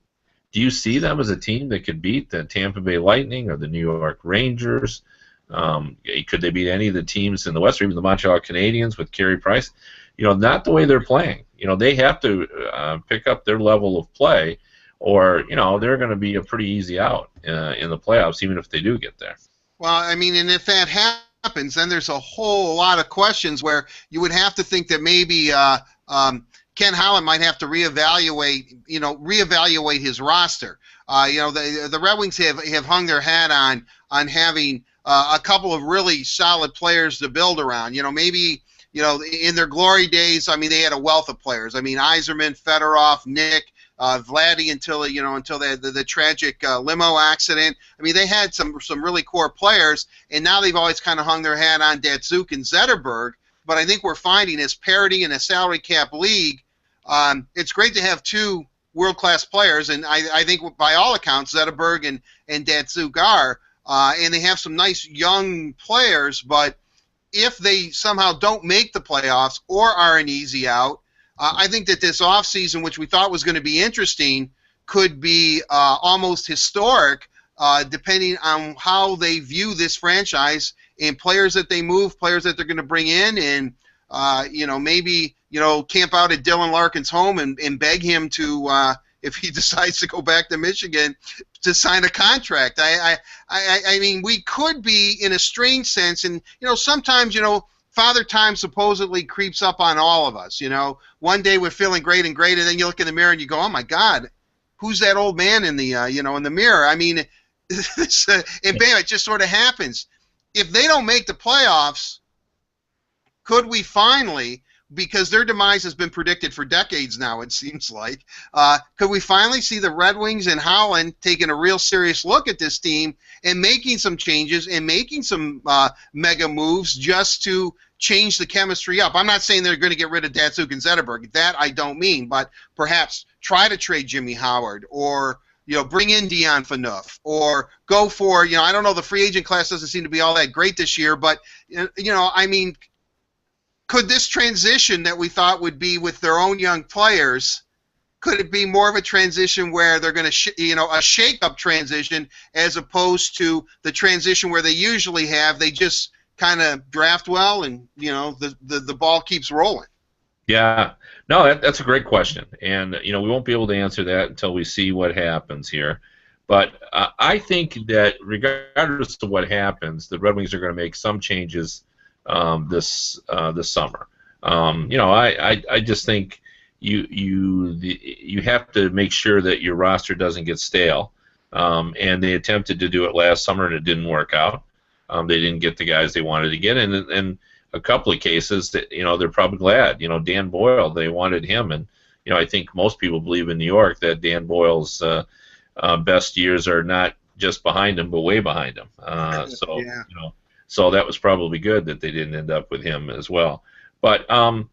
do you see them as a team that could beat the Tampa Bay Lightning or the New York Rangers? Could they beat any of the teams in the West, or even the Montreal Canadiens with Carey Price? Not the way they're playing. They have to pick up their level of play, or they're going to be a pretty easy out in the playoffs, even if they do get there. Well, I mean, and if that happens, then there's a whole lot of questions where you would have to think that maybe Ken Holland might have to reevaluate his roster. The Red Wings have hung their hat on having a couple of really solid players to build around. Maybe in their glory days, I mean, they had a wealth of players. I mean, Yzerman, Fedorov, Nick, Vladdy until the tragic limo accident. I mean, they had some really core players, and now they've always kind of hung their hat on Datsuk and Zetterberg. But I think we're finding, as parity in a salary cap league, it's great to have two world-class players, and I think by all accounts, Zetterberg and Datsuk are, and they have some nice young players, but if they somehow don't make the playoffs or are an easy out, I think that this offseason, which we thought was going to be interesting, could be almost historic, depending on how they view this franchise and players that they move, players that they're going to bring in, and maybe camp out at Dylan Larkin's home and beg him to, if he decides to go back to Michigan, to sign a contract. I mean, we could be in a strange sense, and sometimes Father Time supposedly creeps up on all of us. One day we're feeling great, and then you look in the mirror and you go, "Oh my God, who's that old man in the in the mirror?" I mean, and bam, it just sort of happens. If they don't make the playoffs, could we finally? Because their demise has been predicted for decades now, it seems like. Could we finally see the Red Wings and Holland taking a real serious look at this team and making some changes and making some mega moves just to change the chemistry up? I'm not saying they're going to get rid of Datsuk and Zetterberg. That I don't mean. But perhaps try to trade Jimmy Howard, or bring in Dion Phaneuf, or go for, I don't know, the free agent class doesn't seem to be all that great this year, but, I mean, could this transition that we thought would be with their own young players, could it be more of a transition where they're going to, a shake-up transition, as opposed to the transition where they usually have, they just kind of draft well and, the ball keeps rolling? Yeah, no, that's a great question, and we won't be able to answer that until we see what happens here. But I think that regardless of what happens, the Red Wings are going to make some changes this summer. I just think you have to make sure that your roster doesn't get stale. And they attempted to do it last summer and it didn't work out. They didn't get the guys they wanted to get, and a couple of cases that they're probably glad. Dan Boyle, they wanted him, and I think most people believe in New York that Dan Boyle's best years are not just behind him but way behind him. So Yeah. so that was probably good that they didn't end up with him as well. But I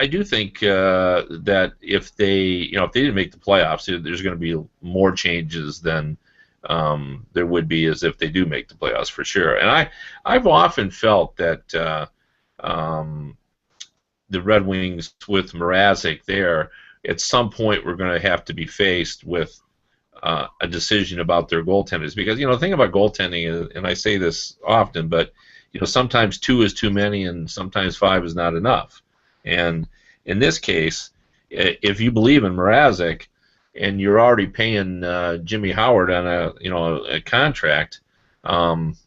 do think that if they didn't make the playoffs, there's going to be more changes than there would be as if they do make the playoffs for sure. And I've often felt that the Red Wings with Mrazek there, at some point we're going to have to be faced with a decision about their goaltenders, because the thing about goaltending is, and I say this often, but sometimes 2 is too many and sometimes 5 is not enough. And in this case, if you believe in Mrazek and you're already paying Jimmy Howard on a contract, Mrazek's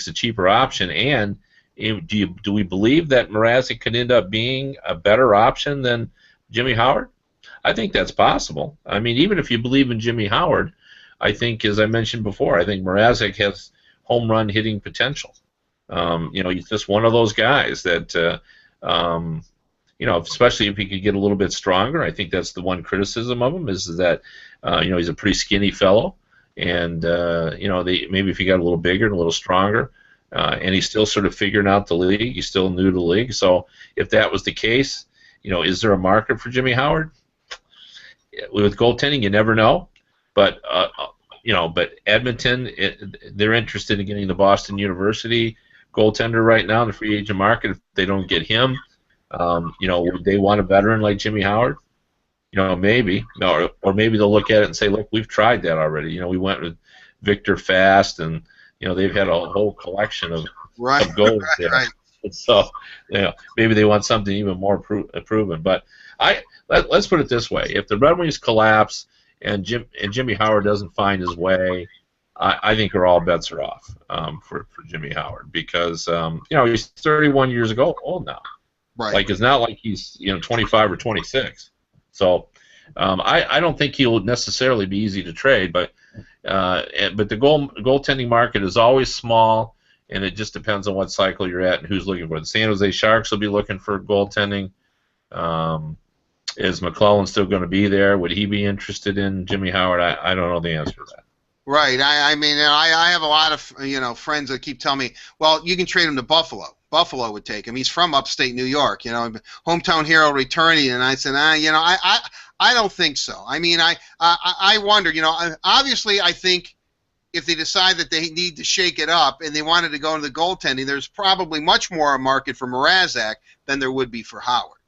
a cheaper option. And do we believe that Mrazek could end up being a better option than Jimmy Howard? I think that's possible. I mean, even if you believe in Jimmy Howard, I think, as I mentioned before, I think Mrazek has home run hitting potential. He's just one of those guys that, especially if he could get a little bit stronger. I think that's the one criticism of him is that, he's a pretty skinny fellow, and maybe if he got a little bigger and a little stronger, and he's still sort of figuring out the league. He's still new to the league. So if that was the case, is there a market for Jimmy Howard? With goaltending, you never know. But but Edmonton, they're interested in getting the Boston University goaltender right now in the free agent market. If they don't get him, would they want a veteran like Jimmy Howard? Maybe, or maybe they'll look at it and say, look, we've tried that already. We went with Victor Fast, and they've had a whole collection of goals there. Right. So maybe they want something even more proven. But let's put it this way: if the Red Wings collapse and Jimmy Howard doesn't find his way, I think all bets are off for Jimmy Howard, because he's 31 years old now. Right. Like, it's not like he's 25 or 26. So I don't think he'll necessarily be easy to trade, but the goaltending market is always small, and it just depends on what cycle you're at and who's looking for it. The San Jose Sharks will be looking for goaltending. Is McClellan still going to be there? Would he be interested in Jimmy Howard? I don't know the answer to that. Right. I mean, I have a lot of friends that keep telling me, well, you can trade him to Buffalo. Buffalo would take him. He's from upstate New York, hometown hero returning. And I said, I don't think so. I mean, I wonder, obviously I think if they decide that they need to shake it up and they wanted to go into the goaltending, there's probably much more a market for Mrazek than there would be for Howard.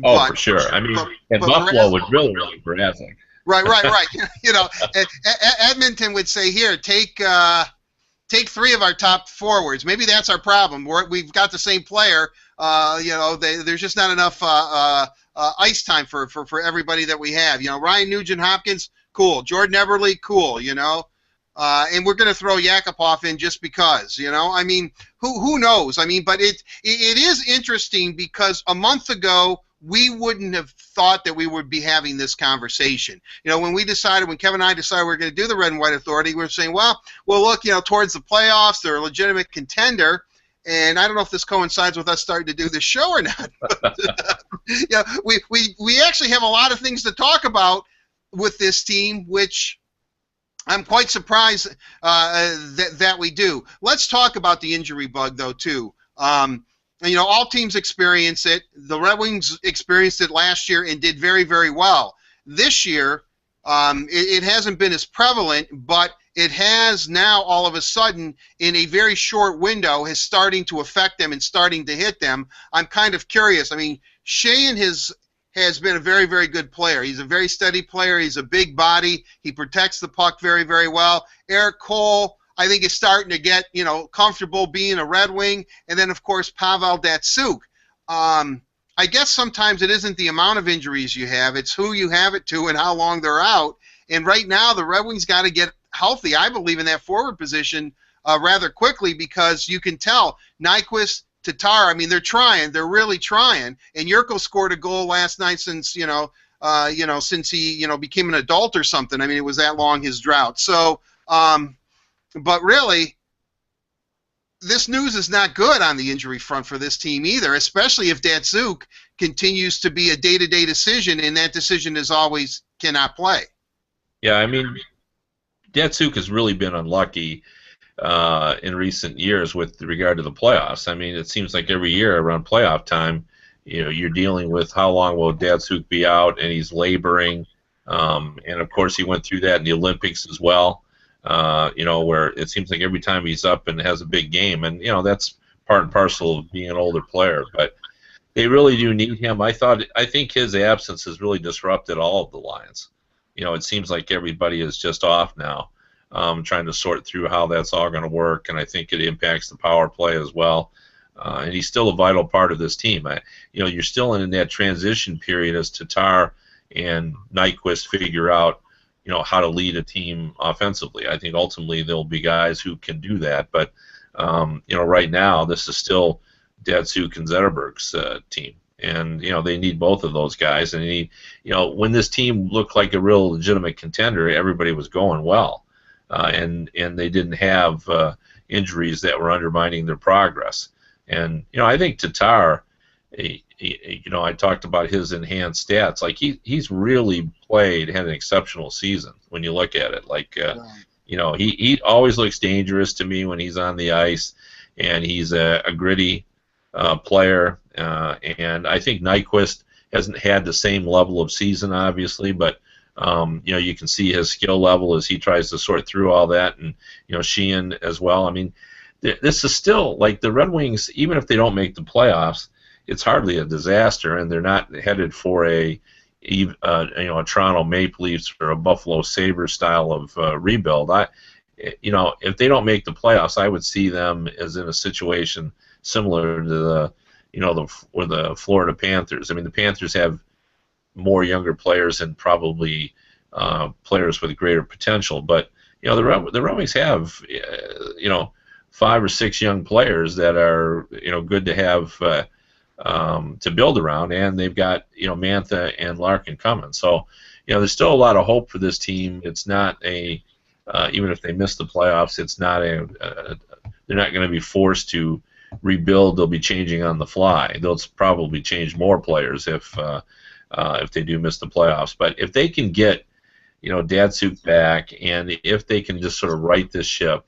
Oh, for sure. I mean, Buffalo would really like Mrazek. Right. Edmonton would say, here, take 3 of our top forwards. Maybe that's our problem. We've got the same player. There's just not enough ice time for everybody that we have. Ryan Nugent-Hopkins, cool. Jordan Eberle, cool. And we're going to throw Yakupov in just because. I mean, who knows? I mean, but it is interesting because a month ago we wouldn't have thought that we would be having this conversation. When Kevin and I decided we were going to do the Red and White Authority, we were saying, well, look, towards the playoffs, they're a legitimate contender. And I don't know if this coincides with us starting to do this show or not. But, we actually have a lot of things to talk about with this team, which I'm quite surprised that we do. Let's talk about the injury bug, though, too. All teams experience it. The Red Wings experienced it last year and did very, very well. This year, it hasn't been as prevalent, but it has now all of a sudden, in a very short window, is starting to affect them and starting to hit them. I'm kind of curious. I mean, Sheahan has been a very, very good player. He's a very steady player. He's a big body. He protects the puck very, very well. Eric Cole, I think, is starting to get, comfortable being a Red Wing. And then, of course, Pavel Datsyuk. I guess sometimes it isn't the amount of injuries you have, it's who you have it to and how long they're out. And right now, the Red Wings got to get healthy, I believe, in that forward position rather quickly, because you can tell Nyquist, Tatar, I mean, they're trying. They're really trying. And Yurko scored a goal last night since, since he, became an adult or something. I mean, it was that long, his drought. So, but really, this news is not good on the injury front for this team either, especially if Datsuk continues to be a day-to-day decision, and that decision is always cannot play. Yeah, I mean, Datsuk has really been unlucky in recent years with regard to the playoffs. I mean, it seems like every year around playoff time, you're dealing with how long will Datsuk be out, and he's laboring. And of course, he went through that in the Olympics as well. Where it seems like every time he's up and has a big game, and that's part and parcel of being an older player. But they really do need him. I think his absence has really disrupted all of the lines. It seems like everybody is just off now, trying to sort through how that's all going to work, and I think it impacts the power play as well. And he's still a vital part of this team. You're still in that transition period as Tatar and Nyquist figure out how to lead a team offensively. I think ultimately there'll be guys who can do that, but right now this is still Datsuk and Zetterberg's team, and they need both of those guys. And when this team looked like a real legitimate contender, everybody was going well, and they didn't have injuries that were undermining their progress. And I think Tatar, I talked about his enhanced stats. Like he's really had an exceptional season when you look at it. Like he always looks dangerous to me when he's on the ice, and he's a gritty player. And I think Nyquist hasn't had the same level of season, obviously, but you can see his skill level as he tries to sort through all that, and Sheehan as well. I mean, this is still like the Red Wings, even if they don't make the playoffs, it's hardly a disaster, and they're not headed for a Toronto Maple Leafs or a Buffalo Sabres style of rebuild. If they don't make the playoffs, I would see them as in a situation similar to the Florida Panthers. I mean, the Panthers have more younger players and probably players with greater potential, but the Red Wings have 5 or 6 young players that are good to have to build around, and they've got Mantha and Larkin coming. So there's still a lot of hope for this team. It's not even if they miss the playoffs, it's not they're not going to be forced to rebuild. They'll be changing on the fly. They'll probably change more players if they do miss the playoffs. But if they can get Datsuk back, and if they can just sort of right this ship.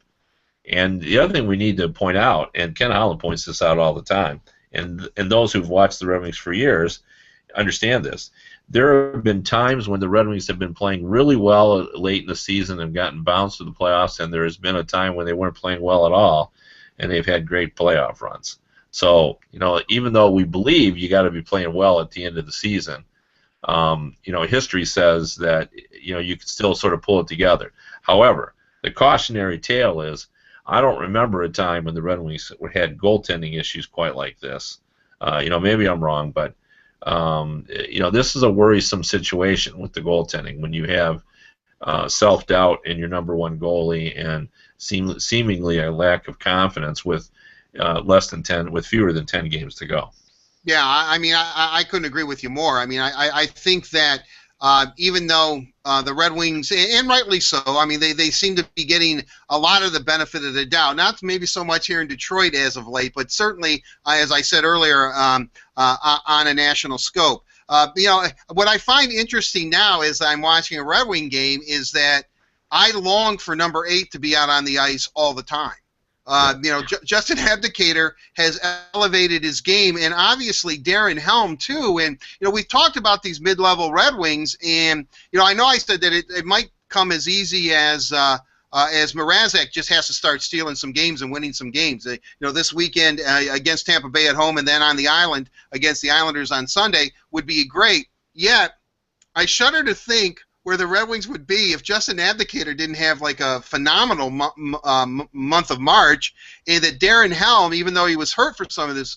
And the other thing we need to point out, and Ken Holland points this out all the time, and those who've watched the Red Wings for years understand this. There have been times when the Red Wings have been playing really well late in the season and gotten bounced to the playoffs, and there has been a time when they weren't playing well at all, and they've had great playoff runs. So, even though we believe you got to be playing well at the end of the season, history says that, you can still sort of pull it together. However, the cautionary tale is, I don't remember a time when the Red Wings had goaltending issues quite like this. Maybe I'm wrong, but this is a worrisome situation with the goaltending when you have self-doubt in your number one goalie and seemingly a lack of confidence with fewer than 10 games to go. Yeah, I mean, I couldn't agree with you more. I mean, I think that even though the Red Wings, and rightly so, I mean, they seem to be getting a lot of the benefit of the doubt. Not maybe so much here in Detroit as of late, but certainly, as I said earlier, on a national scope. What I find interesting now as I'm watching a Red Wing game is that I long for number 8 to be out on the ice all the time. Justin Abdicator has elevated his game, and obviously Darren Helm too. And we've talked about these mid-level Red Wings, and I know I said that it might come as easy as Mrazek just has to start stealing some games and winning some games. This weekend against Tampa Bay at home, and then on the island against the Islanders on Sunday would be great. Yet I shudder to think where the Red Wings would be if Justin Abdicator didn't have like a phenomenal month of March, and that Darren Helm, even though he was hurt for some of this,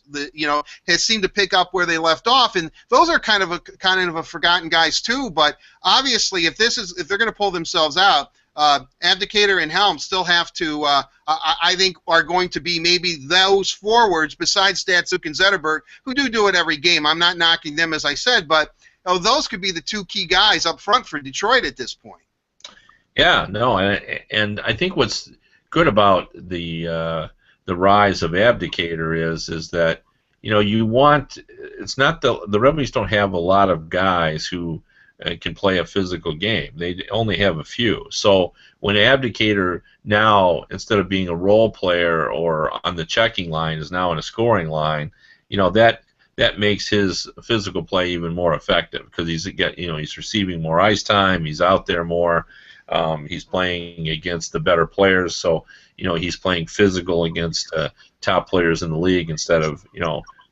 has seemed to pick up where they left off. And those are kind of a forgotten guys too. But obviously, if they're going to pull themselves out, Abdicator and Helm still have to, I think, are going to be maybe those forwards besides Datsuk and Zetterberg, who do it every game. I'm not knocking them, as I said, but those could be the two key guys up front for Detroit at this point. Yeah, no, and I think what's good about the rise of Abdicator is that it's not the Red Wings don't have a lot of guys who can play a physical game. They only have a few. So when Abdicator now, instead of being a role player or on the checking line, is now in a scoring line, that makes his physical play even more effective because he's receiving more ice time. He's out there more. He's playing against the better players. So he's playing physical against top players in the league instead of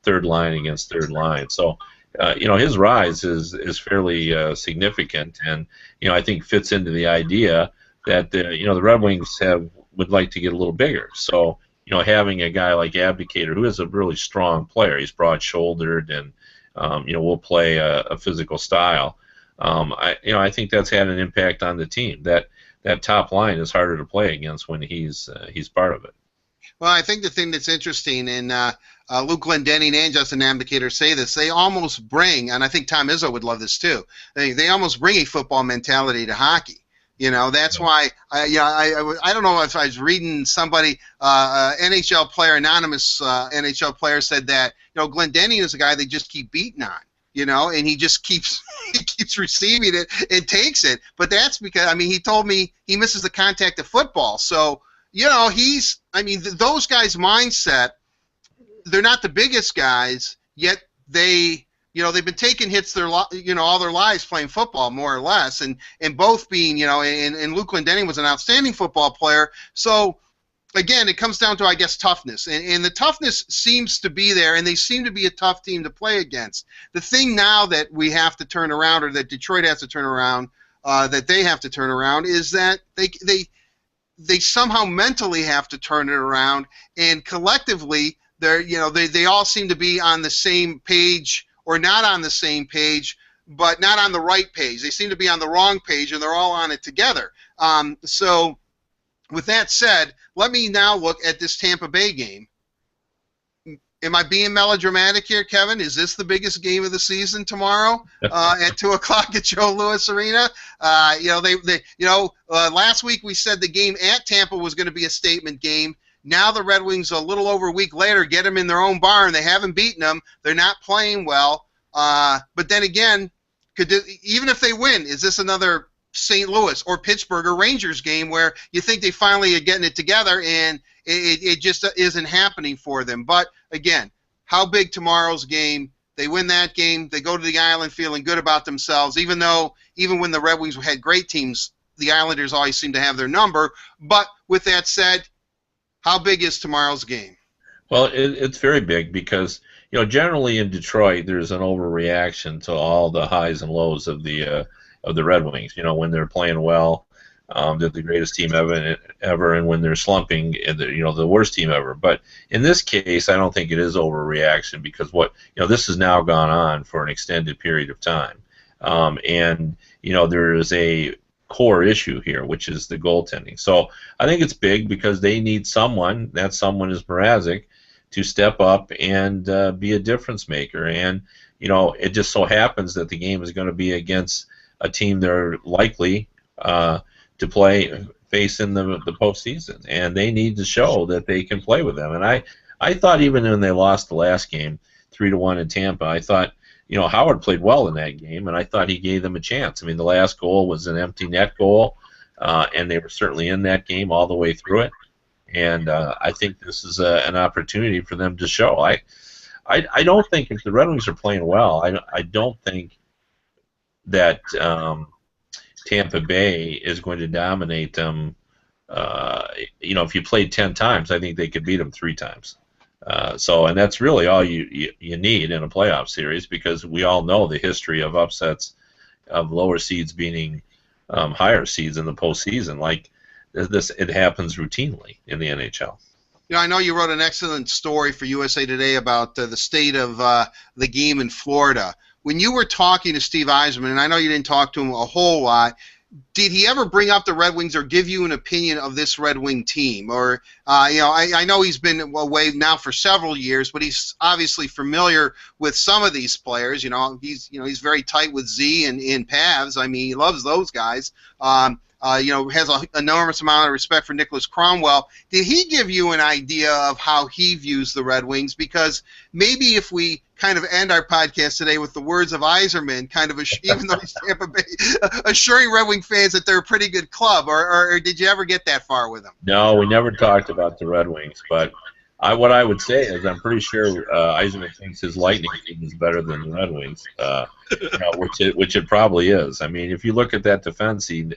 third line against third line. So. His rise is fairly significant, and I think fits into the idea that the Red Wings would like to get a little bigger. So having a guy like Abdicator, who is a really strong player, he's broad-shouldered and will play a physical style. I think that's had an impact on the team. That top line is harder to play against when he's part of it. Well, I think the thing that's interesting, and Luke Glendening and Justin Abdicator say this, they almost bring, and I think Tom Izzo would love this too, they almost bring a football mentality to hockey. That's why, I don't know if I was reading somebody, NHL player, anonymous NHL player said that, Glendening is a guy they just keep beating on. And he just keeps receiving it and takes it. But that's because, he told me he misses the contact of football. So, those guys' mindset, they're not the biggest guys, yet they've been taking hits all their lives playing football, more or less, and both being, and Luke Glendening was an outstanding football player. So, again, it comes down to, I guess, toughness. And the toughness seems to be there, and they seem to be a tough team to play against. The thing now that we have to turn around, or that Detroit has to turn around, that they have to turn around, is that they somehow mentally have to turn it around, and collectively they all seem to be on the same page, or not on the same page, but not on the right page. They seem to be on the wrong page, and they're all on it together. So with that said, let me now look at this Tampa Bay game. Am I being melodramatic here, Kevin? Is this the biggest game of the season tomorrow at 2 o'clock at Joe Louis Arena? Last week we said the game at Tampa was going to be a statement game. Now the Red Wings, a little over a week later, get them in their own barn. They haven't beaten them. They're not playing well. But then again, even if they win, is this another St. Louis or Pittsburgh or Rangers game where you think they finally are getting it together and it just isn't happening for them? But again, how big tomorrow's game? They win that game, they go to the Island feeling good about themselves, even when the Red Wings had great teams, the Islanders always seem to have their number. But with that said, how big is tomorrow's game? Well, it's very big because generally in Detroit there's an overreaction to all the highs and lows of the Red Wings. When they're playing well, they're the greatest team ever, and when they're slumping, the worst team ever. But in this case, I don't think it is overreaction because this has now gone on for an extended period of time, and there is a core issue here, which is the goaltending. So I think it's big because they need someone. That someone is Mrazek to step up and be a difference maker. And it just so happens that the game is going to be against a team they're likely to face in the postseason, and they need to show that they can play with them. And I thought even when they lost the last game 3-1 in Tampa, I thought Howard played well in that game, and I thought he gave them a chance. The last goal was an empty net goal, and they were certainly in that game all the way through it. And I think this is an opportunity for them to show. I don't think if the Red Wings are playing well, I don't think that Tampa Bay is going to dominate them. If you played 10 times, I think they could beat them 3 times. And that's really all you need in a playoff series, because we all know the history of upsets of lower seeds beating higher seeds in the postseason. Like this, it happens routinely in the NHL. You know, I know you wrote an excellent story for USA Today about the state of the game in Florida. When you were talking to Steve Yzerman, and I know you didn't talk to him a whole lot, did he ever bring up the Red Wings or give you an opinion of this Red Wing team? Or, I know he's been away now for several years, but he's obviously familiar with some of these players. He's very tight with Z and Pavs. I mean, he loves those guys. Has an enormous amount of respect for Nicholas Cromwell. Did he give you an idea of how he views the Red Wings? Because maybe if we kind of end our podcast today with the words of Yzerman, kind of even though he's Tampa Bay, assuring Red Wing fans that they're a pretty good club, or did you ever get that far with him? No, we never talked about the Red Wings, but what I would say is I'm pretty sure Yzerman thinks his Lightning team is better than the Red Wings, which it probably is. I mean, if you look at that defense he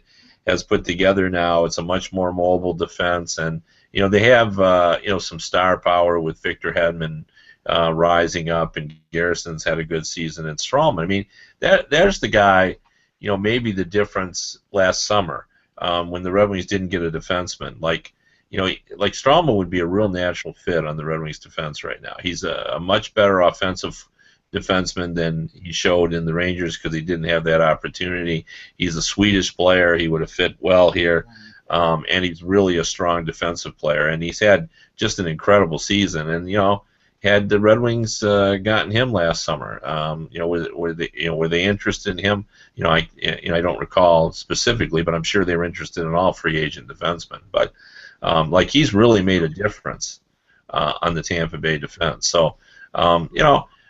has put together now, it's a much more mobile defense, and they have some star power with Victor Hedman rising up, and Garrison's had a good season, and Stralman. I mean, there's the guy. Maybe the difference last summer when the Red Wings didn't get a defenseman, like Stralman would be a real natural fit on the Red Wings defense right now. He's a much better offensive defenseman than he showed in the Rangers because he didn't have that opportunity. He's a Swedish player. He would have fit well here, and he's really a strong defensive player. And he's had just an incredible season. And had the Red Wings gotten him last summer, were they interested in him? I don't recall specifically, but I'm sure they were interested in all free agent defensemen. But he's really made a difference on the Tampa Bay defense. So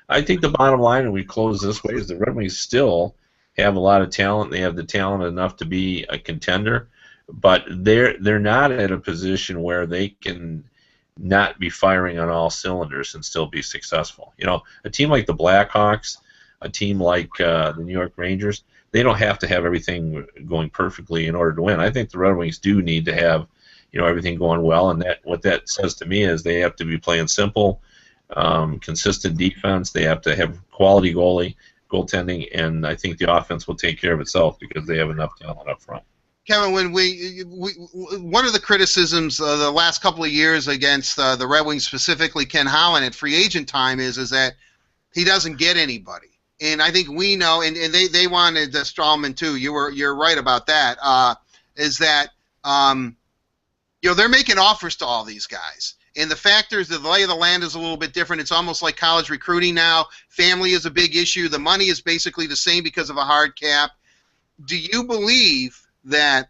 I think the bottom line, and we close this way, is the Red Wings still have a lot of talent. They have the talent enough to be a contender, but they're not at a position where they can not be firing on all cylinders and still be successful. A team like the Blackhawks, a team like the New York Rangers, they don't have to have everything going perfectly in order to win. I think the Red Wings do need to have everything going well, and what that says to me is they have to be playing simple, consistent defense. They have to have quality goaltending, and I think the offense will take care of itself because they have enough talent up front. Kevin, when one of the criticisms the last couple of years against the Red Wings, specifically Ken Holland at free agent time, is that he doesn't get anybody. And I think we know, and they wanted Stralman too. You're right about that. Is that they're making offers to all these guys. And the factors, the lay of the land is a little bit different. It's almost like college recruiting now. Family is a big issue. The money is basically the same because of a hard cap. Do you believe that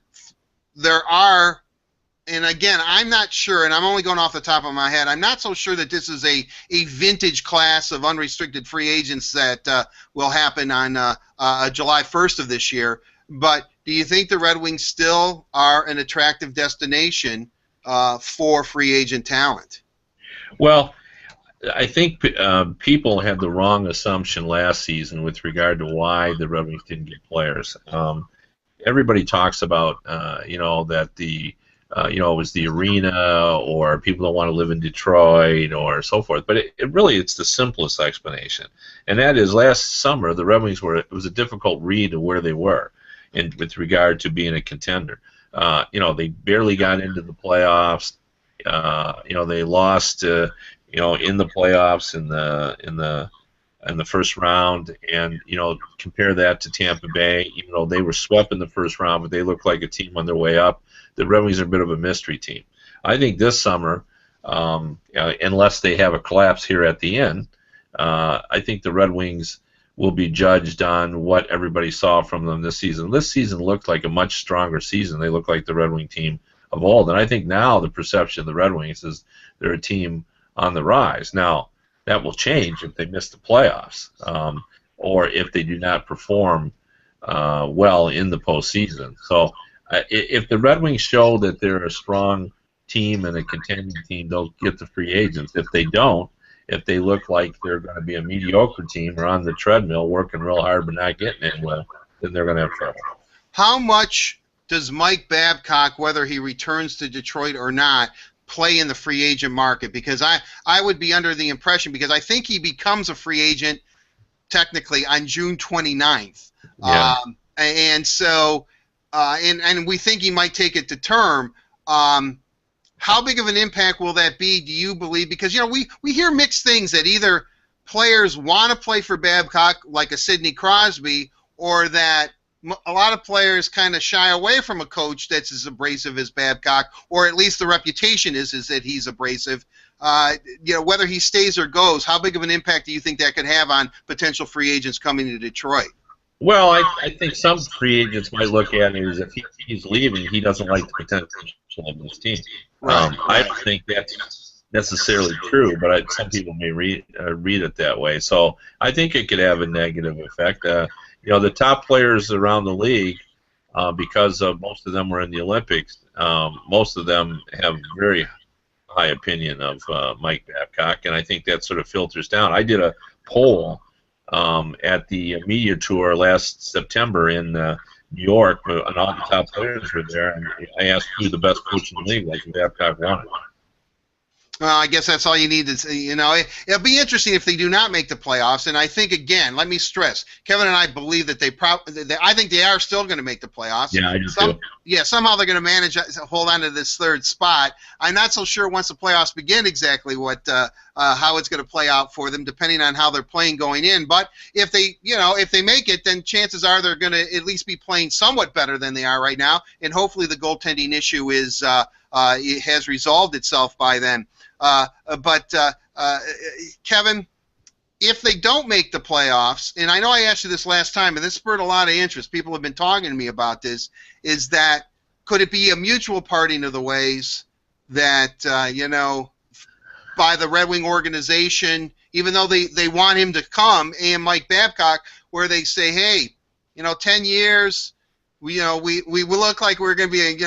there are, and again, I'm not sure, and I'm only going off the top of my head, I'm not so sure that this is a vintage class of unrestricted free agents that will happen on July 1st of this year, but do you think the Red Wings still are an attractive destination for free agent talent? Well, I think people had the wrong assumption last season with regard to why the Red Wings didn't get players. Everybody talks about, that it was the arena, or people don't want to live in Detroit, or so forth. But it's the simplest explanation, and that is last summer the Red Wings it was a difficult read of where they were, and with regard to being a contender. They barely got into the playoffs. They lost, in the playoffs in the first round, and compare that to Tampa Bay. Even though they were swept in the first round, but they look like a team on their way up. The Red Wings are a bit of a mystery team. I think this summer, unless they have a collapse here at the end, I think the Red Wings will be judged on what everybody saw from them this season. This season looked like a much stronger season. They look like the Red Wing team of old, and I think now the perception of the Red Wings is they're a team on the rise. Now, that will change if they miss the playoffs, or if they do not perform well in the postseason. So if the Red Wings show that they're a strong team and a contending team, they'll get the free agents. If they don't, if they look like they're going to be a mediocre team or on the treadmill working real hard but not getting anywhere, then they're going to have trouble. How much does Mike Babcock, whether he returns to Detroit or not, play in the free agent market? Because I would be under the impression, because I think he becomes a free agent technically on June 29th. Yeah. And so and we think he might take it to term. How big of an impact will that be, do you believe? Because, we hear mixed things that either players want to play for Babcock, like a Sidney Crosby, or that a lot of players kind of shy away from a coach that's as abrasive as Babcock, or at least the reputation is that he's abrasive. Whether he stays or goes, how big of an impact do you think that could have on potential free agents coming to Detroit? Well, I think some free agents might look at it as if he's leaving, he doesn't like the potential of this team. Right. I don't think that's necessarily true, but some people may read it that way. So I think it could have a negative effect. The top players around the league, because most of them were in the Olympics, most of them have very high opinion of Mike Babcock, and I think that sort of filters down. I did a poll at the media tour last September in New York, and all the top players were there, and I asked who the best coach in the league was, and Babcock won it. Well, I guess that's all you need to say. It'll be interesting if they do not make the playoffs. And I think, again, let me stress, Kevin and I believe that I think they are still going to make the playoffs. Yeah, I do too. Yeah, somehow they're going to manage to hold on to this third spot. I'm not so sure once the playoffs begin exactly how it's going to play out for them, depending on how they're playing going in. But if they make it, then chances are they're going to at least be playing somewhat better than they are right now. And hopefully the goaltending issue it has resolved itself by then. But Kevin, if they don't make the playoffs, and I know I asked you this last time, and this spurred a lot of interest, people have been talking to me about this, is that could it be a mutual parting of the ways that, by the Red Wing organization, even though they want him to come, and Mike Babcock, where they say, hey, 10 years, we look like we're going to be,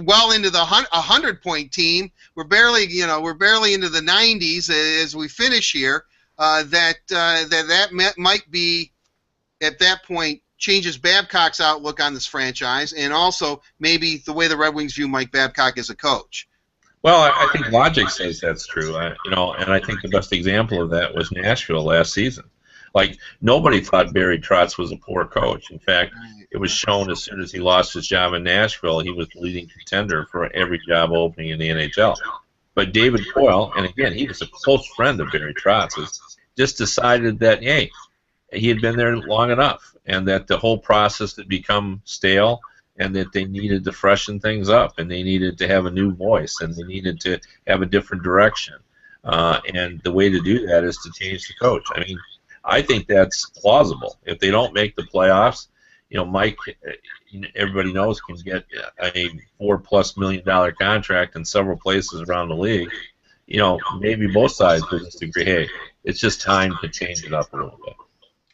well into the 100-point team. We're barely into the 90s as we finish here. That might be at that point changes Babcock's outlook on this franchise, and also maybe the way the Red Wings view Mike Babcock as a coach. Well, I think logic says that's true. And I think the best example of that was Nashville last season. Like, nobody thought Barry Trotz was a poor coach. In fact, it was shown as soon as he lost his job in Nashville, he was the leading contender for every job opening in the NHL. But David Poile, and again, he was a close friend of Barry Trotz's, just decided that, hey, he had been there long enough, and that the whole process had become stale, and that they needed to freshen things up, and they needed to have a new voice, and they needed to have a different direction. And the way to do that is to change the coach. I mean, I think that's plausible. If they don't make the playoffs, Mike, everybody knows, can get a $4+ million contract in several places around the league. Maybe both sides will just agree, hey, it's just time to change it up a little bit.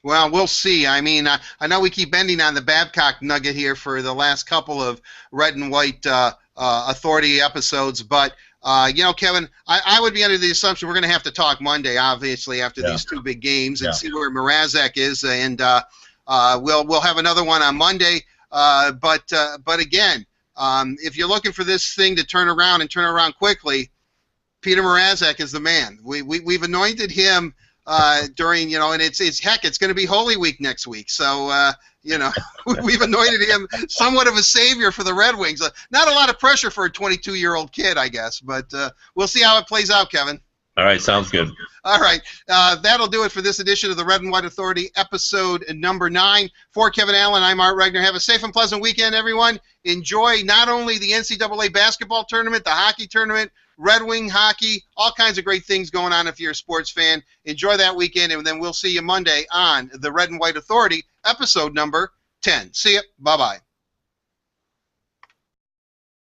Well, we'll see. I mean, I know we keep ending on the Babcock nugget here for the last couple of Red and White Authority episodes, but Kevin, I would be under the assumption we're going to have to talk Monday, obviously, after these two big games, and see where Mrazek is, and we'll have another one on Monday. But again, if you're looking for this thing to turn around quickly, Peter Mrazek is the man. We've anointed him during, and it's going to be Holy Week next week, so we've anointed him somewhat of a savior for the Red Wings. Not a lot of pressure for a 22-year-old kid, I guess, but we'll see how it plays out, Kevin. All right, sounds good. All right, that'll do it for this edition of the Red and White Authority, episode number 9. For Kevin Allen, I'm Art Regner. Have a safe and pleasant weekend, everyone. Enjoy not only the NCAA basketball tournament, the hockey tournament, Red Wing hockey, all kinds of great things going on if you're a sports fan. Enjoy that weekend, and then we'll see you Monday on the Red and White Authority, episode number 10. See ya. Bye-bye.